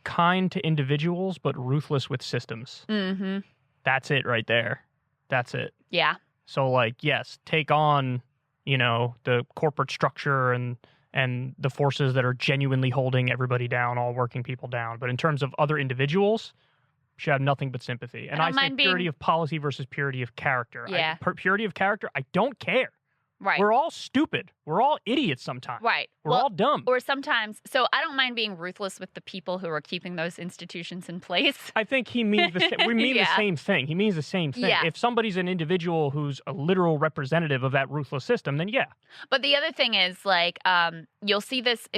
kind to individuals, but ruthless with systems. Mm-hmm. That's it right there. That's it. Yeah. So, yes, take on, the corporate structure and the forces that are genuinely holding everybody down, all working people down. But in terms of other individuals, should have nothing but sympathy. And I say purity of policy versus purity of character. Yeah. Purity of character, I don't care. Right. We're all stupid. We're all idiots sometimes. Right. We're all dumb. Or sometimes, so I don't mind being ruthless with the people who are keeping those institutions in place. I think he means we mean the same thing. He means the same thing. Yeah. If somebody's an individual who's a literal representative of that ruthless system, then yeah. But the other thing is, you'll see this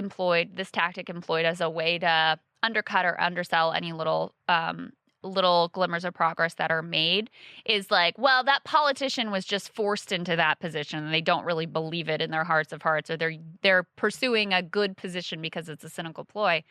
tactic employed as a way to undercut or undersell any little glimmers of progress that are made, is that politician was just forced into that position and they don't really believe it in their hearts of hearts, or they're pursuing a good position because it's a cynical ploy.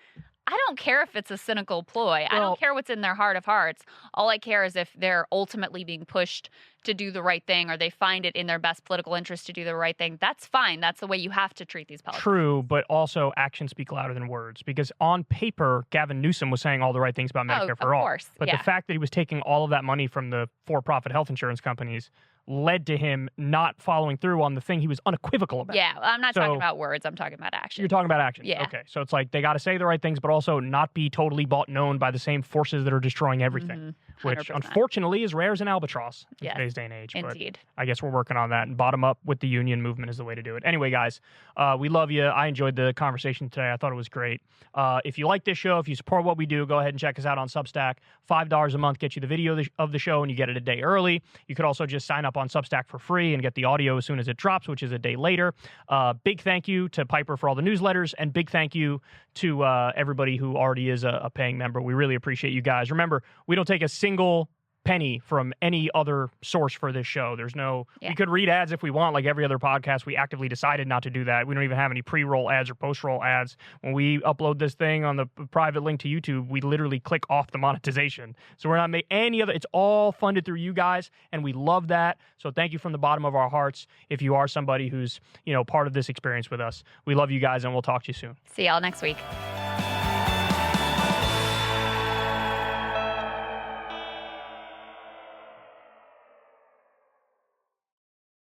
I don't care if it's a cynical ploy. I don't care what's in their heart of hearts. All I care is if they're ultimately being pushed to do the right thing, or they find it in their best political interest to do the right thing. That's fine. That's the way you have to treat these politicians. True, but also actions speak louder than words. Because on paper, Gavin Newsom was saying all the right things about Medicare for all. Course. But the fact that he was taking all of that money from the for-profit health insurance companies led to him not following through on the thing he was unequivocal about. Yeah, I'm not talking about words. I'm talking about action. You're talking about action. Yeah. Okay, so it's they got to say the right things, but also not be totally bought and owned by the same forces that are destroying everything, which unfortunately is rare as an albatross in today's day and age. Indeed. But I guess we're working on that, and bottom up with the union movement is the way to do it. Anyway, guys, we love you. I enjoyed the conversation today. I thought it was great. If you like this show, if you support what we do, go ahead and check us out on Substack. $5 a month gets you the video of the show, and you get it a day early. You could also just sign up on Substack for free and get the audio as soon as it drops, which is a day later. Big thank you to Piper for all the newsletters, and big thank you to everybody who already is a paying member. We really appreciate you guys. Remember, we don't take a single penny from any other source for this show. There's no, we could read ads if we want, like every other podcast. We actively decided not to do that. We don't even have any pre-roll ads or post-roll ads. When we upload this thing on the private link to YouTube, we literally click off the monetization. So we're not making any other, it's all funded through you guys, and we love that. So thank you from the bottom of our hearts if you are somebody who's, part of this experience with us. We love you guys, and we'll talk to you soon. See y'all next week.